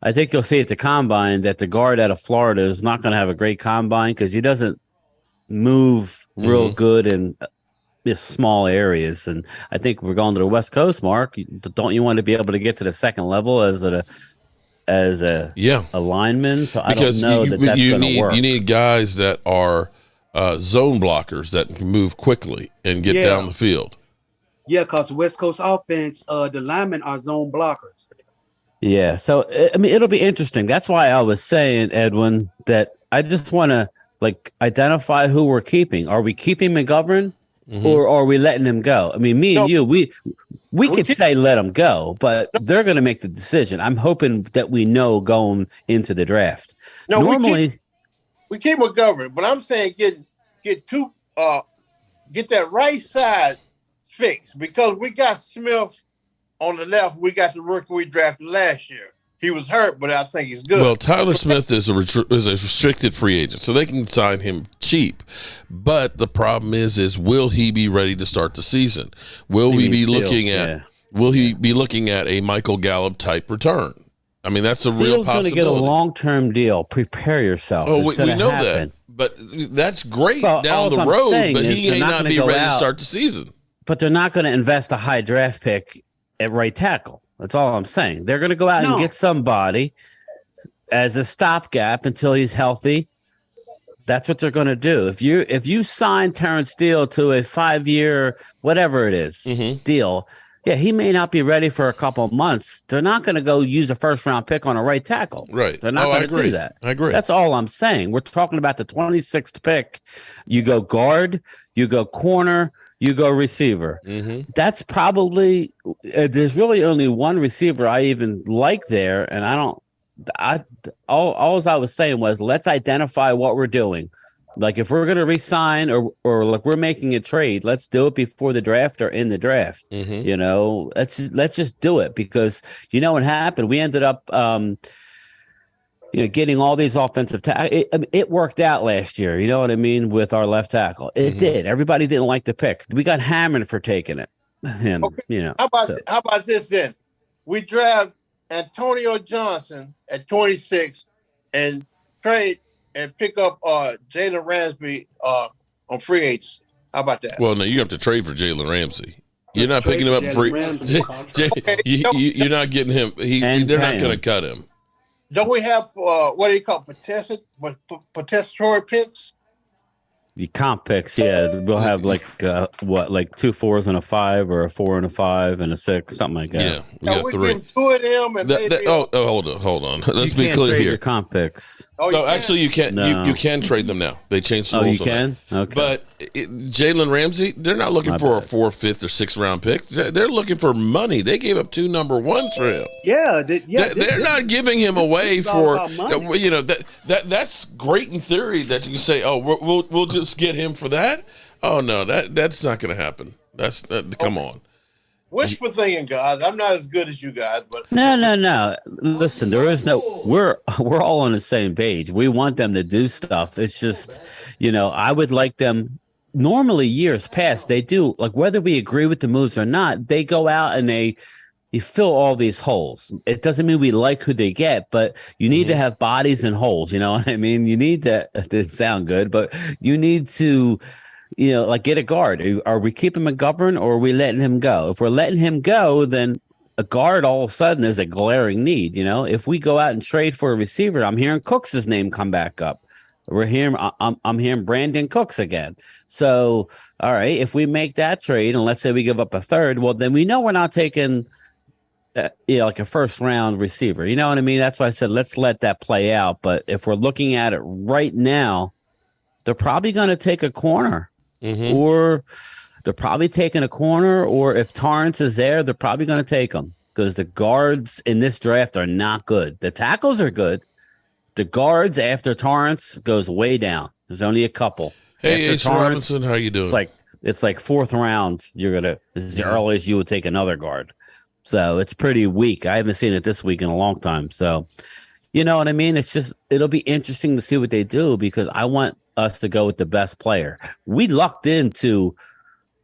I think you'll see at the combine that the guard out of Florida is not going to have a great combine because he doesn't move real good in small areas. And I think we're going to the West Coast, Mark. Don't you want to be able to get to the second level as a lineman? So because I don't know that's going to work. You need guys that are zone blockers that can move quickly and get down the field. Yeah, because the West Coast offense, the linemen are zone blockers. Yeah, so it'll be interesting. That's why I was saying, Edwin, that I just want to identify who we're keeping. Are we keeping McGovern, or are we letting him go? I mean, and you, we could say let him go, but they're going to make the decision. I'm hoping that we know going into the draft. No, normally we keep McGovern, but I'm saying get that right side fixed because we got Smith. On the left, we got the rookie we drafted last year. He was hurt, but I think he's good. Well, Tyler Smith is a restricted free agent, so they can sign him cheap. But the problem is will he be ready to start the season? Will we be looking at? Will he be looking at a Michael Gallup type return? I mean, that's a real possibility. Going to get a long-term deal. Prepare yourself. Oh, we know that, but that's great down the road. But he may not be ready to start the season. But they're not going to invest a high draft pick at right tackle. That's all I'm saying. They're going to go out and get somebody as a stopgap until he's healthy. That's what they're going to do. If you sign Terrence Steele to a 5-year whatever it is deal, he may not be ready for a couple of months. They're not going to go use a first-round pick on a right tackle. Right. They're not going to do that. I agree. That's all I'm saying. We're talking about the 26th pick. You go guard, you go corner, you go receiver. That's probably there's really only one receiver I even like there, and all I was saying was let's identify what we're doing. Like if we're going to resign or like we're making a trade, let's do it before the draft or in the draft. Let's just do it because what happened. We ended up getting all these offensive tackles. It worked out last year, you know what I mean, with our left tackle. It did. Everybody didn't like the pick. We got hammered for taking it. Okay. How about this then? We draft Antonio Johnson at 26 and trade and pick up Jalen Ramsey on free agents. How about that? Well, no, you have to trade for Jalen Ramsey. You're not picking him up free. You're not getting him. They're not going to cut him. Don't we have what do you call potentiatory picks? The comp picks, we'll have like 2 4s and a 5, or a 4 and a 5 and a 6, something like that. Yeah, we got 3. 2 of them, and hold on. Let's be clear here. Your comp picks. No, actually, you can't. No. You can trade them now. They changed the rules. You can. Okay. But Jalen Ramsey, they're not looking for a 4th, 5th, or 6th round pick. They're looking for money. They gave up 2 number 1s for him. They're not giving him away for that's great in theory that you say, oh, we'll just get him for that. Oh no, that's not going to happen. Come on. Wishful thinking, guys. I'm not as good as you guys, but no. Listen, there is no. We're all on the same page. We want them to do stuff. It's just, I would like them. Normally, years past, they do, like whether we agree with the moves or not, they go out and you fill all these holes. It doesn't mean we like who they get, but you need to have bodies and holes. You know what I mean? You need to. It didn't sound good, but you need to. Get a guard. Are we keeping McGovern or are we letting him go? If we're letting him go, then a guard all of a sudden is a glaring need. If we go out and trade for a receiver, I'm hearing Cooks' name come back up. I'm hearing Brandon Cooks again. So, all right, if we make that trade and let's say we give up a 3rd, well, then we know we're not taking like a first round receiver. You know what I mean? That's why I said let's let that play out. But if we're looking at it right now, they're probably going to take a corner, or they're probably taking a corner, or if Torrance is there, they're probably going to take him because the guards in this draft are not good. The tackles are good. The guards after Torrance goes way down. There's only a couple. Hey, Ace Robinson, how you doing? It's like fourth round. This is the earliest you would take another guard. So it's pretty weak. I haven't seen it this week in a long time. So, you know what I mean? It'll be interesting to see what they do because I want us to go with the best player. We lucked into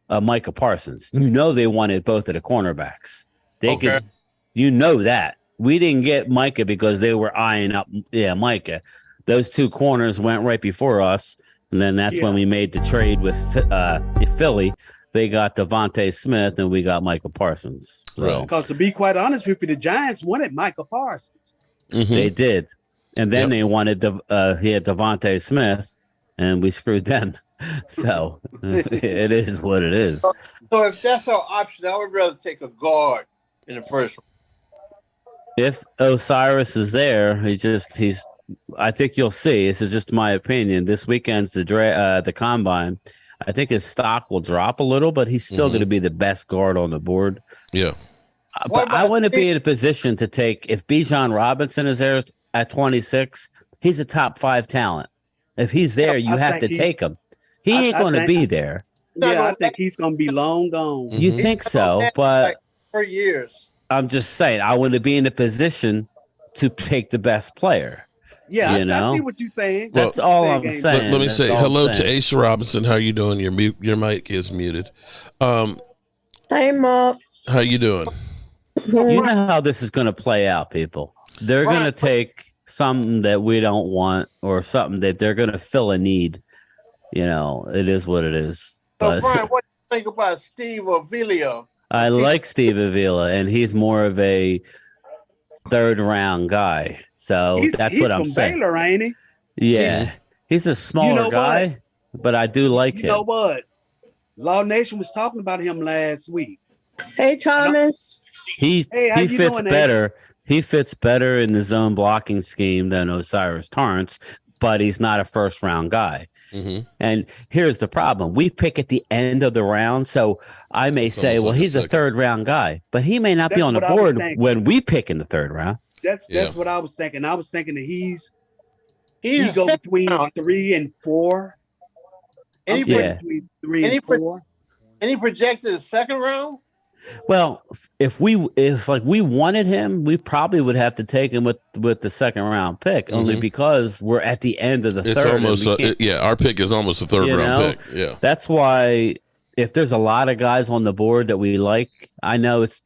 Micah Parsons. You know they wanted both of the cornerbacks. You know that. We didn't get Micah because they were eyeing up Micah. Those two corners went right before us, and then that's when we made the trade with Philly. They got Devontae Smith, and we got Micah Parsons. So. Because to be quite honest with you, the Giants wanted Micah Parsons. They did. And then they wanted he had Devontae Smith, and we screwed them. So it is what it is. So if that's our option, I would rather take a guard in the first round. If Osiris is there, he's. I think you'll see. This is just my opinion. This weekend's the combine. I think his stock will drop a little, but he's still going to be the best guard on the board. Yeah. But I want to be in a position to take if Bijan Robinson is there at 26. He's a top 5 talent. If he's there, you have to take him. He ain't going to be there. Yeah, I think he's going to be long gone. You think so? But for years. I'm just saying, I want to be in a position to pick the best player. Yeah, I see what you're saying. That's all I'm saying. Let me say hello to Ace Robinson. How you doing? Your mic is muted. Hey, Mark. How you doing? You know how this is going to play out, people. They're going to take something that we don't want or something that they're going to fill a need. You know, it is what it is. So, Brian, what do you think about Steve Avila? I like Steve Avila, and he's more of a third-round guy. So that's what I'm saying. Baylor, ain't he? Yeah. He's a smaller guy, but I do like him. You know what? Law Nation was talking about him last week. Hey, Thomas. He fits better. He fits better in the zone blocking scheme than Osiris Torrance, but he's not a first-round guy. And here's the problem. We pick at the end of the round, so I may say, well, he's a third-round guy, but he may not be on the board when we pick in the third round. That's what I was thinking. I was thinking that he go between 3 and 4. Between 3 and 4. Any projected a second round? Well, if we wanted him, we probably would have to take him with the second round pick, only because we're at the end of the third. Our pick is almost a third round pick. Yeah, that's why if there's a lot of guys on the board that we like, I know it's.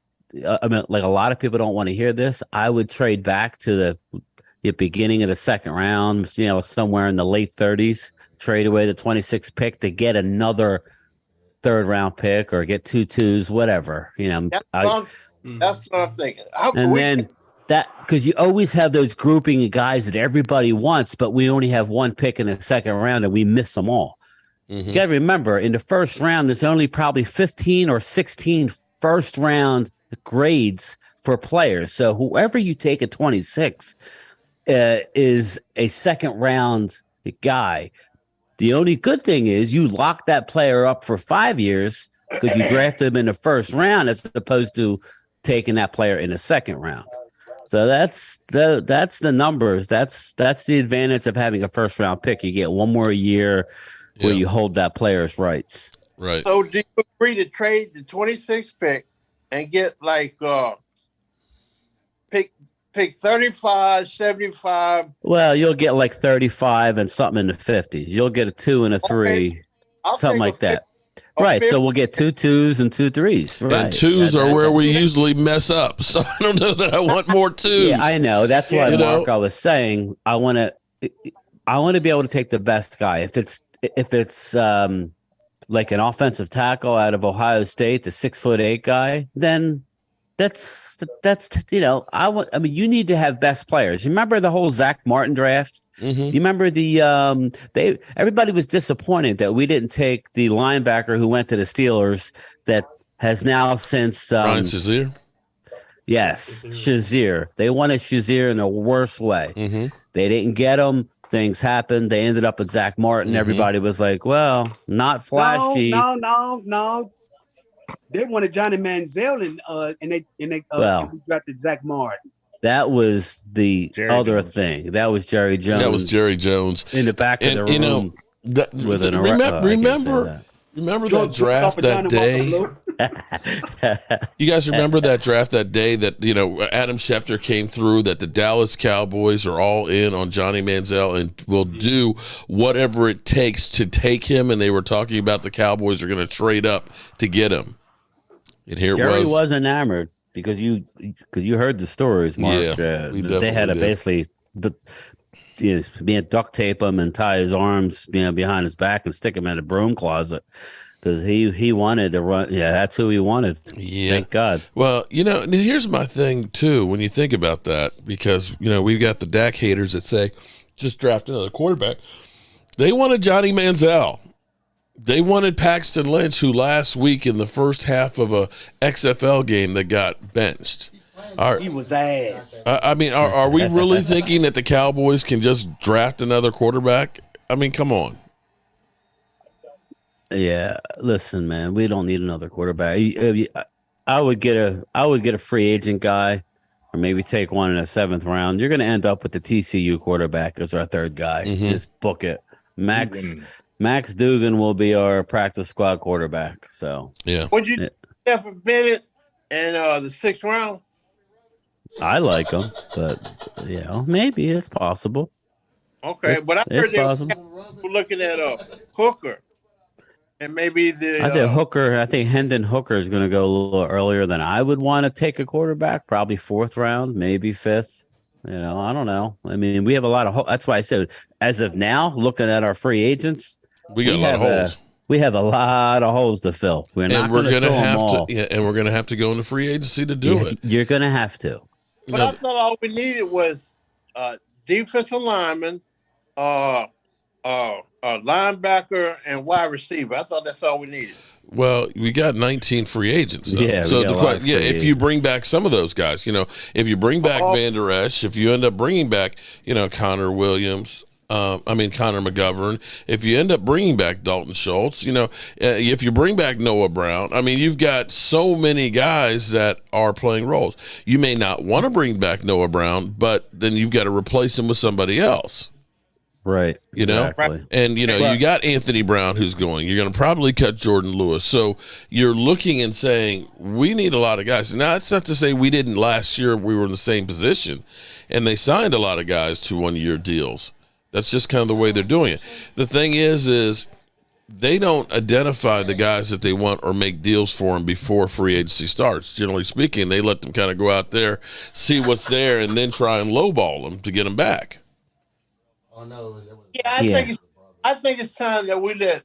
I mean, like a lot of people don't want to hear this. I would trade back to the beginning of the second round, you know, somewhere in the late 30s, trade away the 26th pick to get another third round pick or get 2 2s, whatever, you know. That's what I'm thinking. Then because you always have those grouping of guys that everybody wants, but we only have one pick in the second round and we miss them all. You got to remember, in the first round, there's only probably 15 or 16 first round grades for players. So whoever you take at 26 is a second round guy. The only good thing is you lock that player up for 5 years because you drafted him in the first round as opposed to taking that player in the second round. So that's the numbers. That's the advantage of having a first round pick. You get one more year where you hold that player's rights. Right. So do you agree to trade the 26th pick and get like pick 35, 75? Well, you'll get like 35 and something in the 50s. You'll get a 2 and a 3, something like that. Right, so we'll get 2 2s and 2 3s. Right. And 2s are where we usually mess up. So I don't know that I want more 2s. Yeah, I know. That's why, Mark, I was saying I want to be able to take the best guy. If it's like an offensive tackle out of Ohio State, the 6'8" guy, then that's you know, I mean, you need to have best players. You remember the whole Zach Martin draft? You remember everybody was disappointed that we didn't take the linebacker who went to the Steelers that has now since Ryan Shazier. Yes, Shazier. They wanted Shazier in the worst way. Mm-hmm. They didn't get him. Things happened. They ended up with Zach Martin. Mhm. Everybody was like, well, not flashy. No. They wanted Johnny Manziel and they drafted Zach Martin. That was the Jerry other Jones. thing. That was Jerry Jones. That was Jerry Jones in the back of the room. You know, remember that draft that day? You guys remember that draft that day that, you know, Adam Schefter came through, that the Dallas Cowboys are all in on Johnny Manziel and will do whatever it takes to take him, and they were talking about the Cowboys are going to trade up to get him. And here Jerry it was enamored because you heard the stories, Mark. Yeah, they had to basically duct tape him and tie his arms behind his back and stick him in a broom closet because he wanted to run. Yeah, that's who he wanted. Yeah. Thank God. Well, you know, here's my thing, too, when you think about that, because, you know, we've got the Dak haters that say, just draft another quarterback. They wanted Johnny Manziel. They wanted Paxton Lynch, who last week in the first half of a XFL game that got benched. He was ass. I mean, are we really thinking that the Cowboys can just draft another quarterback? I mean, come on. Yeah, listen, man, we don't need another quarterback. I would get a free agent guy, or maybe take one in the 7th round. You're going to end up with the TCU quarterback as our 3rd guy. Mm-hmm. Just book it. Max Dugan will be our practice squad quarterback. So yeah, would you have for Bennett in the 6th round? I like him, but maybe it's possible. Okay, but I heard they were looking at Hooker, and maybe I think Hendon Hooker is going to go a little earlier than I would want to take a quarterback. Probably 4th round, maybe 5th. You know, I don't know. I mean, we have a lot of. That's why I said, as of now, looking at our free agents, we got a lot of holes. We have a lot of holes to fill. We're not going to have to. Yeah, and we're going to have to go into free agency to do it. You're going to have to. But I thought all we needed was defensive lineman, linebacker, and wide receiver. I thought that's all we needed. Well, we got 19 free agents. Though. Yeah. So if you bring back some of those guys, you know, if you bring back Van Der Esch, if you end up bringing back, you know, Connor Williams, Connor McGovern, if you end up bringing back Dalton Schultz, you know, if you bring back Noah Brown, I mean, you've got so many guys that are playing roles. You may not want to bring back Noah Brown, but then you've got to replace him with somebody else. Right. You know, and, you know, you got Anthony Brown who's going. You're going to probably cut Jordan Lewis. So you're looking and saying, we need a lot of guys. Now, it's not to say we didn't last year. We were in the same position, and they signed a lot of guys to 1-year deals. That's just kind of the way they're doing it. The thing is they don't identify the guys that they want or make deals for them before free agency starts. Generally speaking, they let them kind of go out there, see what's there, and then try and lowball them to get them back. Oh no! I think it's time that we let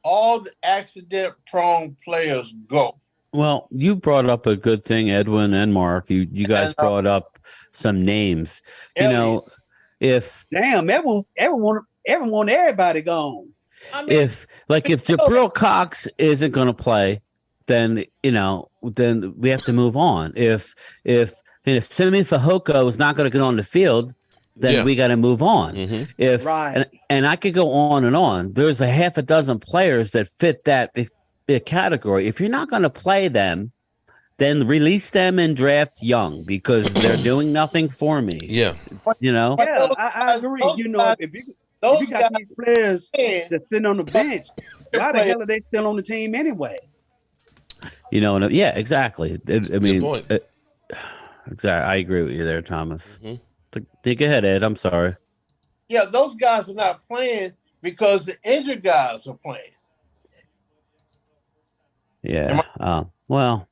all the accident-prone players go. Well, you brought up a good thing, Edwin and Mark. You guys brought up some names. You know, everyone want everybody gone. I mean, if Jabril Cox isn't going to play, then then we have to move on. If Simi Fehoko is not going to get on the field, then we got to move on. Mm-hmm. And I could go on and on. There's a half a dozen players that fit that category. If you're not going to play them, then release them and draft young because they're doing nothing for me. Yeah. You know? Yeah, I agree. You know, if you got these players that sit on the bench, why the hell are they still on the team anyway? You know, yeah, exactly. I mean, point. Exactly. I agree with you there, Thomas. Mm-hmm. Think ahead, Ed. I'm sorry. Yeah, those guys are not playing because the injured guys are playing. Yeah. Well,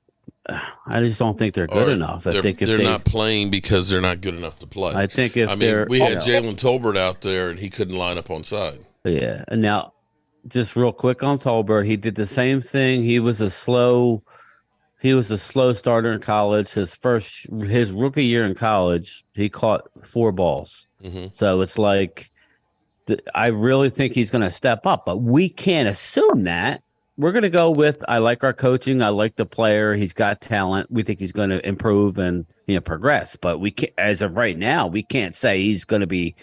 I just don't think they're good enough. I think they're not playing because they're not good enough to play. I think we had Jalen Tolbert out there and he couldn't line up on side. Yeah. And now, just real quick on Tolbert, he did the same thing. He was a slow starter in college. His rookie year in college, he caught 4 balls. Mm-hmm. So it's like, I really think he's going to step up, but we can't assume that we're going to go with, I like our coaching. I like the player. He's got talent. We think he's going to improve and progress. But we can't, as of right now, we can't say he's going to be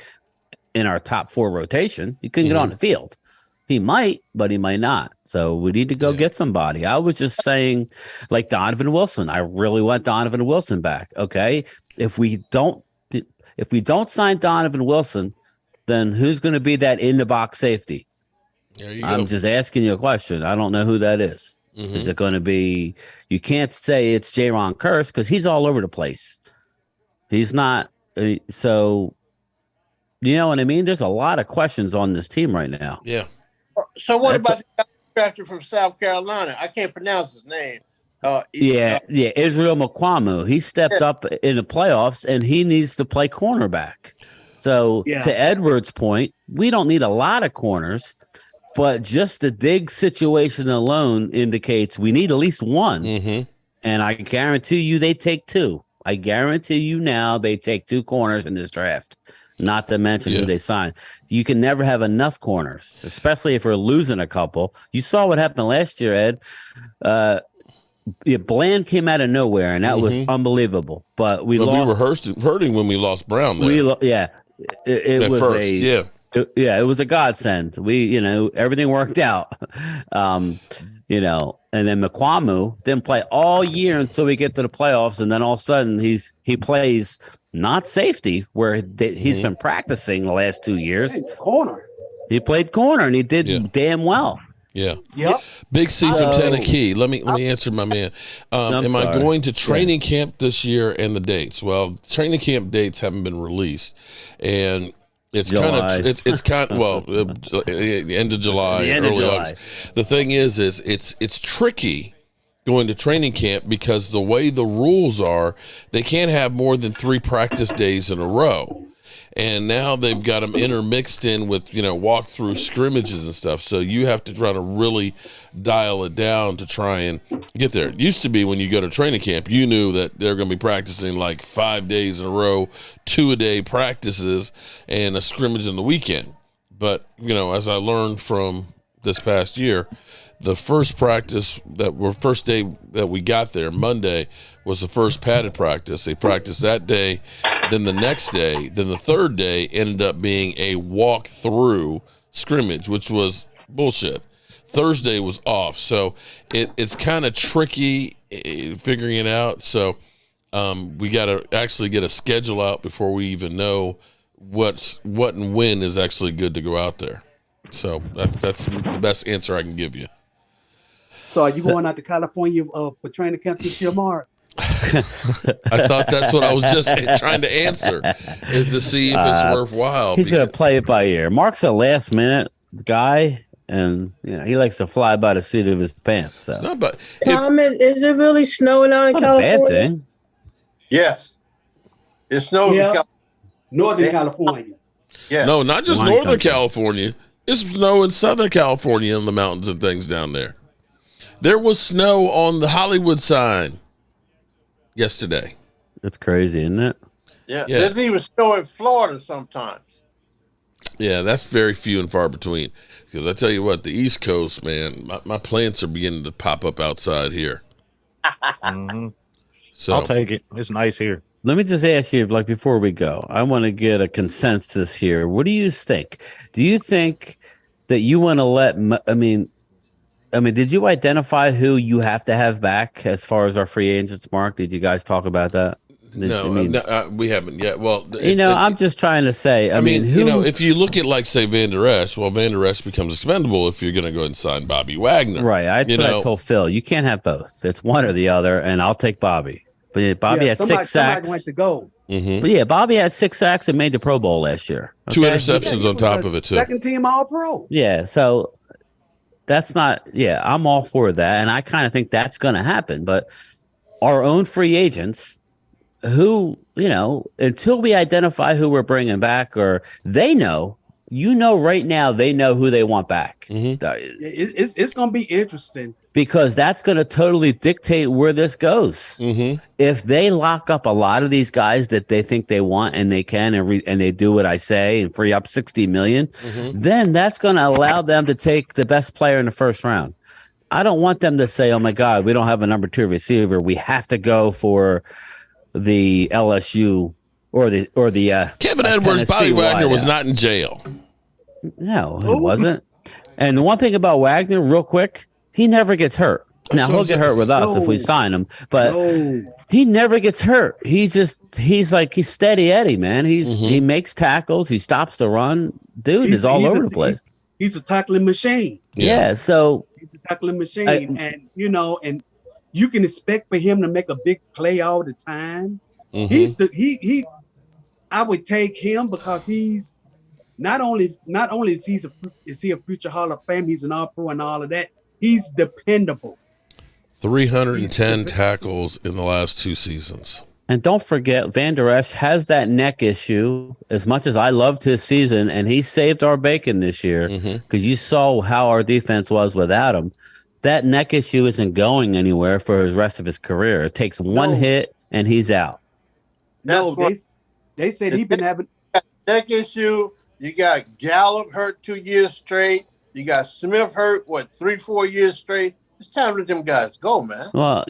in our top 4 rotation. He couldn't get on the field. He might, but he might not. So we need to go get somebody. I was just saying, like Donovan Wilson. I really want Donovan Wilson back. Okay, if we don't sign Donovan Wilson, then who's going to be that in the box safety? I'm just asking you a question. I don't know who that is. Is it going to be? You can't say it's Jaron Kearse because he's all over the place. He's not. So, you know what I mean? There's a lot of questions on this team right now. Yeah. So what about the contractor from South Carolina? I can't pronounce his name. Israel Mukwamu. He stepped up in the playoffs, and he needs to play cornerback. So to Edward's point, we don't need a lot of corners, but just the Diggs situation alone indicates we need at least one. And I guarantee you they take 2. I guarantee you now they take 2 corners in this draft. Not to mention who they sign. You can never have enough corners, especially if we're losing a couple. You saw what happened last year, Ed. Bland came out of nowhere, and that was unbelievable. But we lost. We were hurting when we lost Brown there. It was first. It was a godsend. Everything worked out. And then McQuamu didn't play all year until we get to the playoffs, and then all of a sudden he plays not safety where he's been practicing the last 2 years. He played corner, and he did damn well. Yeah. Yep. Big C from Tennessee. Let me answer my man. Am I going to training camp this year and the dates? Well, training camp dates haven't been released, and it's kind of end of July, early August. The thing is it's tricky going to training camp because the way the rules are, they can't have more than 3 practice days in a row. And now they've got them intermixed in with, walk-through scrimmages and stuff. So you have to try to really dial it down to try and get there. It used to be when you go to training camp, you knew that they're going to be practicing like 5 days in a row, 2-a-day practices, and a scrimmage in the weekend. But, as I learned from this past year, the first day that we got there, Monday, was the first padded practice. They practiced that day. Then the next day, then the third day ended up being a walk-through scrimmage, which was bullshit. Thursday was off. So it's kind of tricky figuring it out. So we got to actually get a schedule out before we even know what and when is actually good to go out there. So that's the best answer I can give you. So are you going out to California for training camp this year, Mark? I thought that's what I was just trying to answer, is to see if it's worthwhile. He's going to play it by ear. Mark's a last-minute guy, and he likes to fly by the seat of his pants. So. Tom, is it really snowing out in California? Bad thing. Yes. It snowed in California. Northern California. Yeah. No, not just Northern California. It's snow in Southern California in the mountains and things down there. There was snow on the Hollywood sign yesterday. That's crazy, isn't it? Yeah. There's even snow in Florida sometimes. Yeah, that's very few and far between. Because I tell you what, the East Coast, man, my plants are beginning to pop up outside here. So I'll take it. It's nice here. Let me just ask you, before we go, I want to get a consensus here. What do you think? Do you think that you want to let? I mean, did you identify who you have to have back as far as our free agents, Mark? Did you guys talk about that? No, we haven't yet. Well, I'm just trying to say. I mean, if you look at say Van Der Esch, Van Der Esch becomes expendable if you're going to go ahead and sign Bobby Wagner. Right. I told Phil, you can't have both. It's one or the other, and I'll take Bobby. But Bobby had 6 sacks. Went to go. But Bobby had 6 sacks and made the Pro Bowl last year. Okay? 2 interceptions on top of it too. Second team All Pro. Yeah. So that's not. Yeah, I'm all for that, and I kind of think that's going to happen. But our own free agents, who until we identify who we're bringing back, or they know. Right now they know who they want back. It's going to be interesting because that's going to totally dictate where this goes. If they lock up a lot of these guys that they think they want and they can and they do what I say and free up $60 million, then that's going to allow them to take the best player in the first round. I don't want them to say, "Oh my God, we don't have a number 2 receiver. We have to go for the LSU or the Kevin Edwards, Tennessee Bobby Wagner was wideout." not in jail. No, he wasn't. And the one thing about Wagner, real quick, he never gets hurt. Now he'll get hurt with us if we sign him, but he never gets hurt. He's steady Eddie, man. He makes tackles, he stops the run. Dude is all over the place. He's a tackling machine. Yeah, so he's a tackling machine, and you can expect for him to make a big play all the time. He I would take him because he's not only is he a future Hall of Fame, he's an All-Pro and all of that. He's dependable. 310 tackles in the last 2 seasons. And don't forget, Van Der Esch has that neck issue. As much as I loved his season, and he saved our bacon this year because you saw how our defense was without him. That neck issue isn't going anywhere for the rest of his career. It takes one hit, and he's out. They said he's been having neck issue. You got Gallup hurt 2 years straight. You got Smith hurt, 3-4 years straight. It's time to let them guys go, man. Well,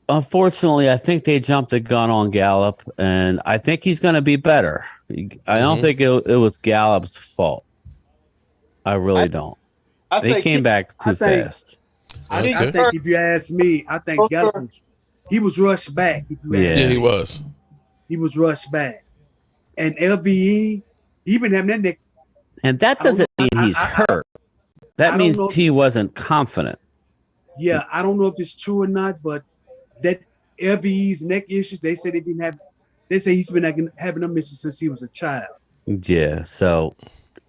unfortunately, I think they jumped the gun on Gallup, and I think he's going to be better. I don't think it was Gallup's fault. I really don't. They came back too fast. I think if you ask me, I think Gallup he was rushed back. Yeah, he was. He was rushed back. And LVE, he been having that neck. And that doesn't mean he's hurt. That means he wasn't confident. Yeah, I don't know if it's true or not, but that LVE's neck issues, they say he's been having them issues since he was a child. Yeah, so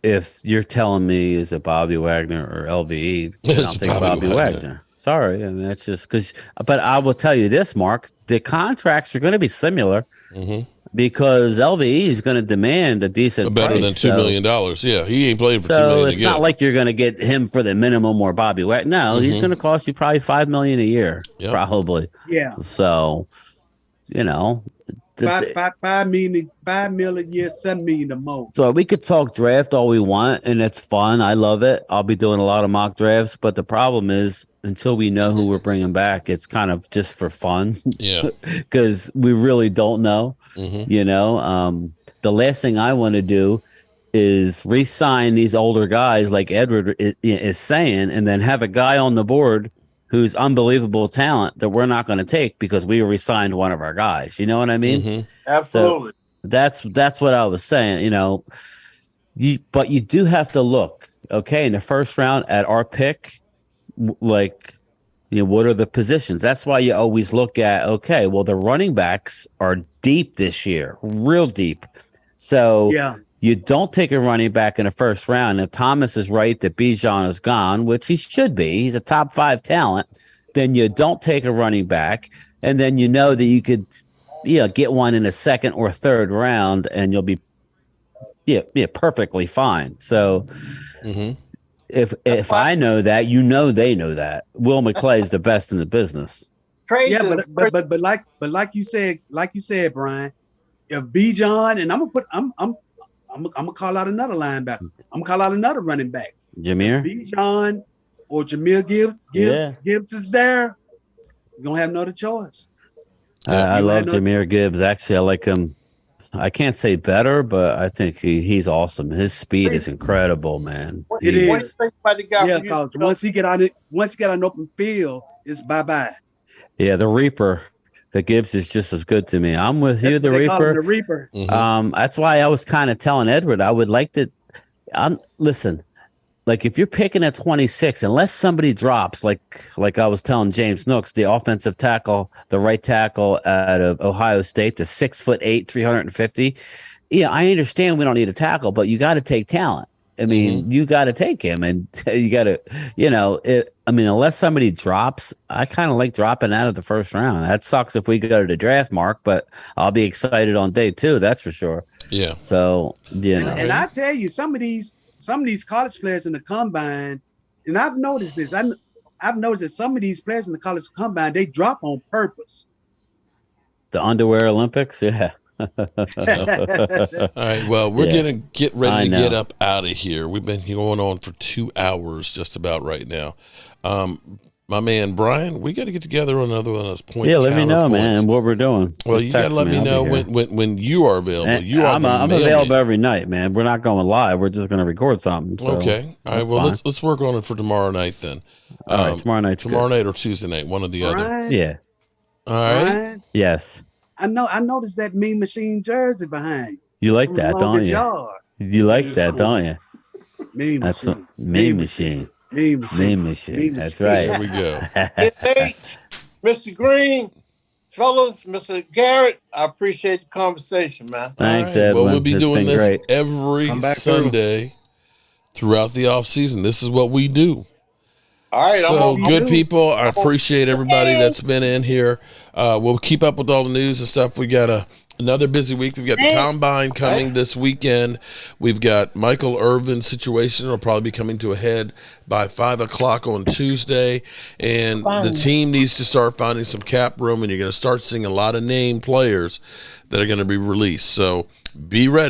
if you're telling me is it Bobby Wagner or LVE, I'll think Bobby Wagner. Sorry, I mean that's just because. But I will tell you this, Mark: the contracts are going to be similar because LVE is going to demand a decent better price, than $2 million. Yeah, he ain't playing for $2 million. It's not like you're going to get him for the minimum or Bobby Wagner. No, he's going to cost you probably $5 million a year, probably. Yeah. So, $5 million a year, $7 million the most. So we could talk draft all we want, and it's fun. I love it. I'll be doing a lot of mock drafts, but the problem is until we know who we're bringing back, it's kind of just for fun. Yeah, because we really don't know. The last thing I want to do is re-sign these older guys like Edward is saying, and then have a guy on the board who's unbelievable talent that we're not going to take because we re-signed one of our guys. You know what I mean? Absolutely. So that's what I was saying. But you do have to look in the first round at our pick. What are the positions? That's why you always look at, the running backs are deep this year, real deep. So you don't take a running back in the first round. If Thomas is right that Bijan is gone, which he should be, he's a top 5 talent, then you don't take a running back. And then you know that you could get one in the second or third round and you'll be perfectly fine. So If I know that, they know that. Will McClay is the best in the business. But like you said, Brian, if Bijan and I'm gonna call out another linebacker. I'm gonna call out another running back. Jameer, Bijan or Jameer Gibbs is there. You're gonna have no other choice. I love Jameer Gibbs. Actually, I like him. I can't say better, but I think he's awesome. His speed is incredible, man. It is. What do you think about the guy? Yeah, once he get on an open field, it's bye-bye. Yeah, the Reaper. The Gibbs is just as good to me. I'm with you, the Reaper. The Reaper. That's why I was kind of telling Edward I would like to. Listen, like if you're picking at 26, unless somebody drops, like I was telling James Nooks, the offensive tackle, the right tackle out of Ohio State, the 6'8", 350. Yeah, I understand we don't need a tackle, but you got to take talent. I mean, you got to take him, and you got to, unless somebody drops, I kind of like dropping out of the first round. That sucks if we go to the draft, Mark, but I'll be excited on day 2. That's for sure. Yeah. So, And I tell you, some of these college players in the combine, and I've noticed this. I've noticed that some of these players in the college combine, they drop on purpose. The underwear Olympics, yeah. All right. Well, we're gonna get ready to get up out of here. We've been going on for 2 hours just about right now. my man Brian, we got to get together on another one of those points. Yeah, let me know, man, what we're doing. Well, Just you got to let me know when you are available. I'm available every night, man. We're not going live. We're just going to record something. So okay. All right. Well, let's work on it for tomorrow night then. All right. Tomorrow night or Tuesday night, one or the other. Yeah. All right. Brian, yes. I noticed that Mean Machine jersey behind you. Like that, don't you? Yard. You like that, cool. Don't you? Mean That's Machine. Mean Machine. Mean Machine. Mean Machine. That's right. There we go. Hey, Mr. Green, fellas, Mr. Garrett, I appreciate the conversation, man. Thanks, right. Edwin. Well, we'll be doing this great. every Sunday throughout the off season. This is what we do. All right. So good people. I appreciate everybody that's been in here. We'll keep up with all the news and stuff. We got another busy week. We've got the combine coming this weekend. We've got Michael Irvin situation will probably be coming to a head by 5:00 on Tuesday. And the team needs to start finding some cap room, and you're going to start seeing a lot of named players that are going to be released. So be ready.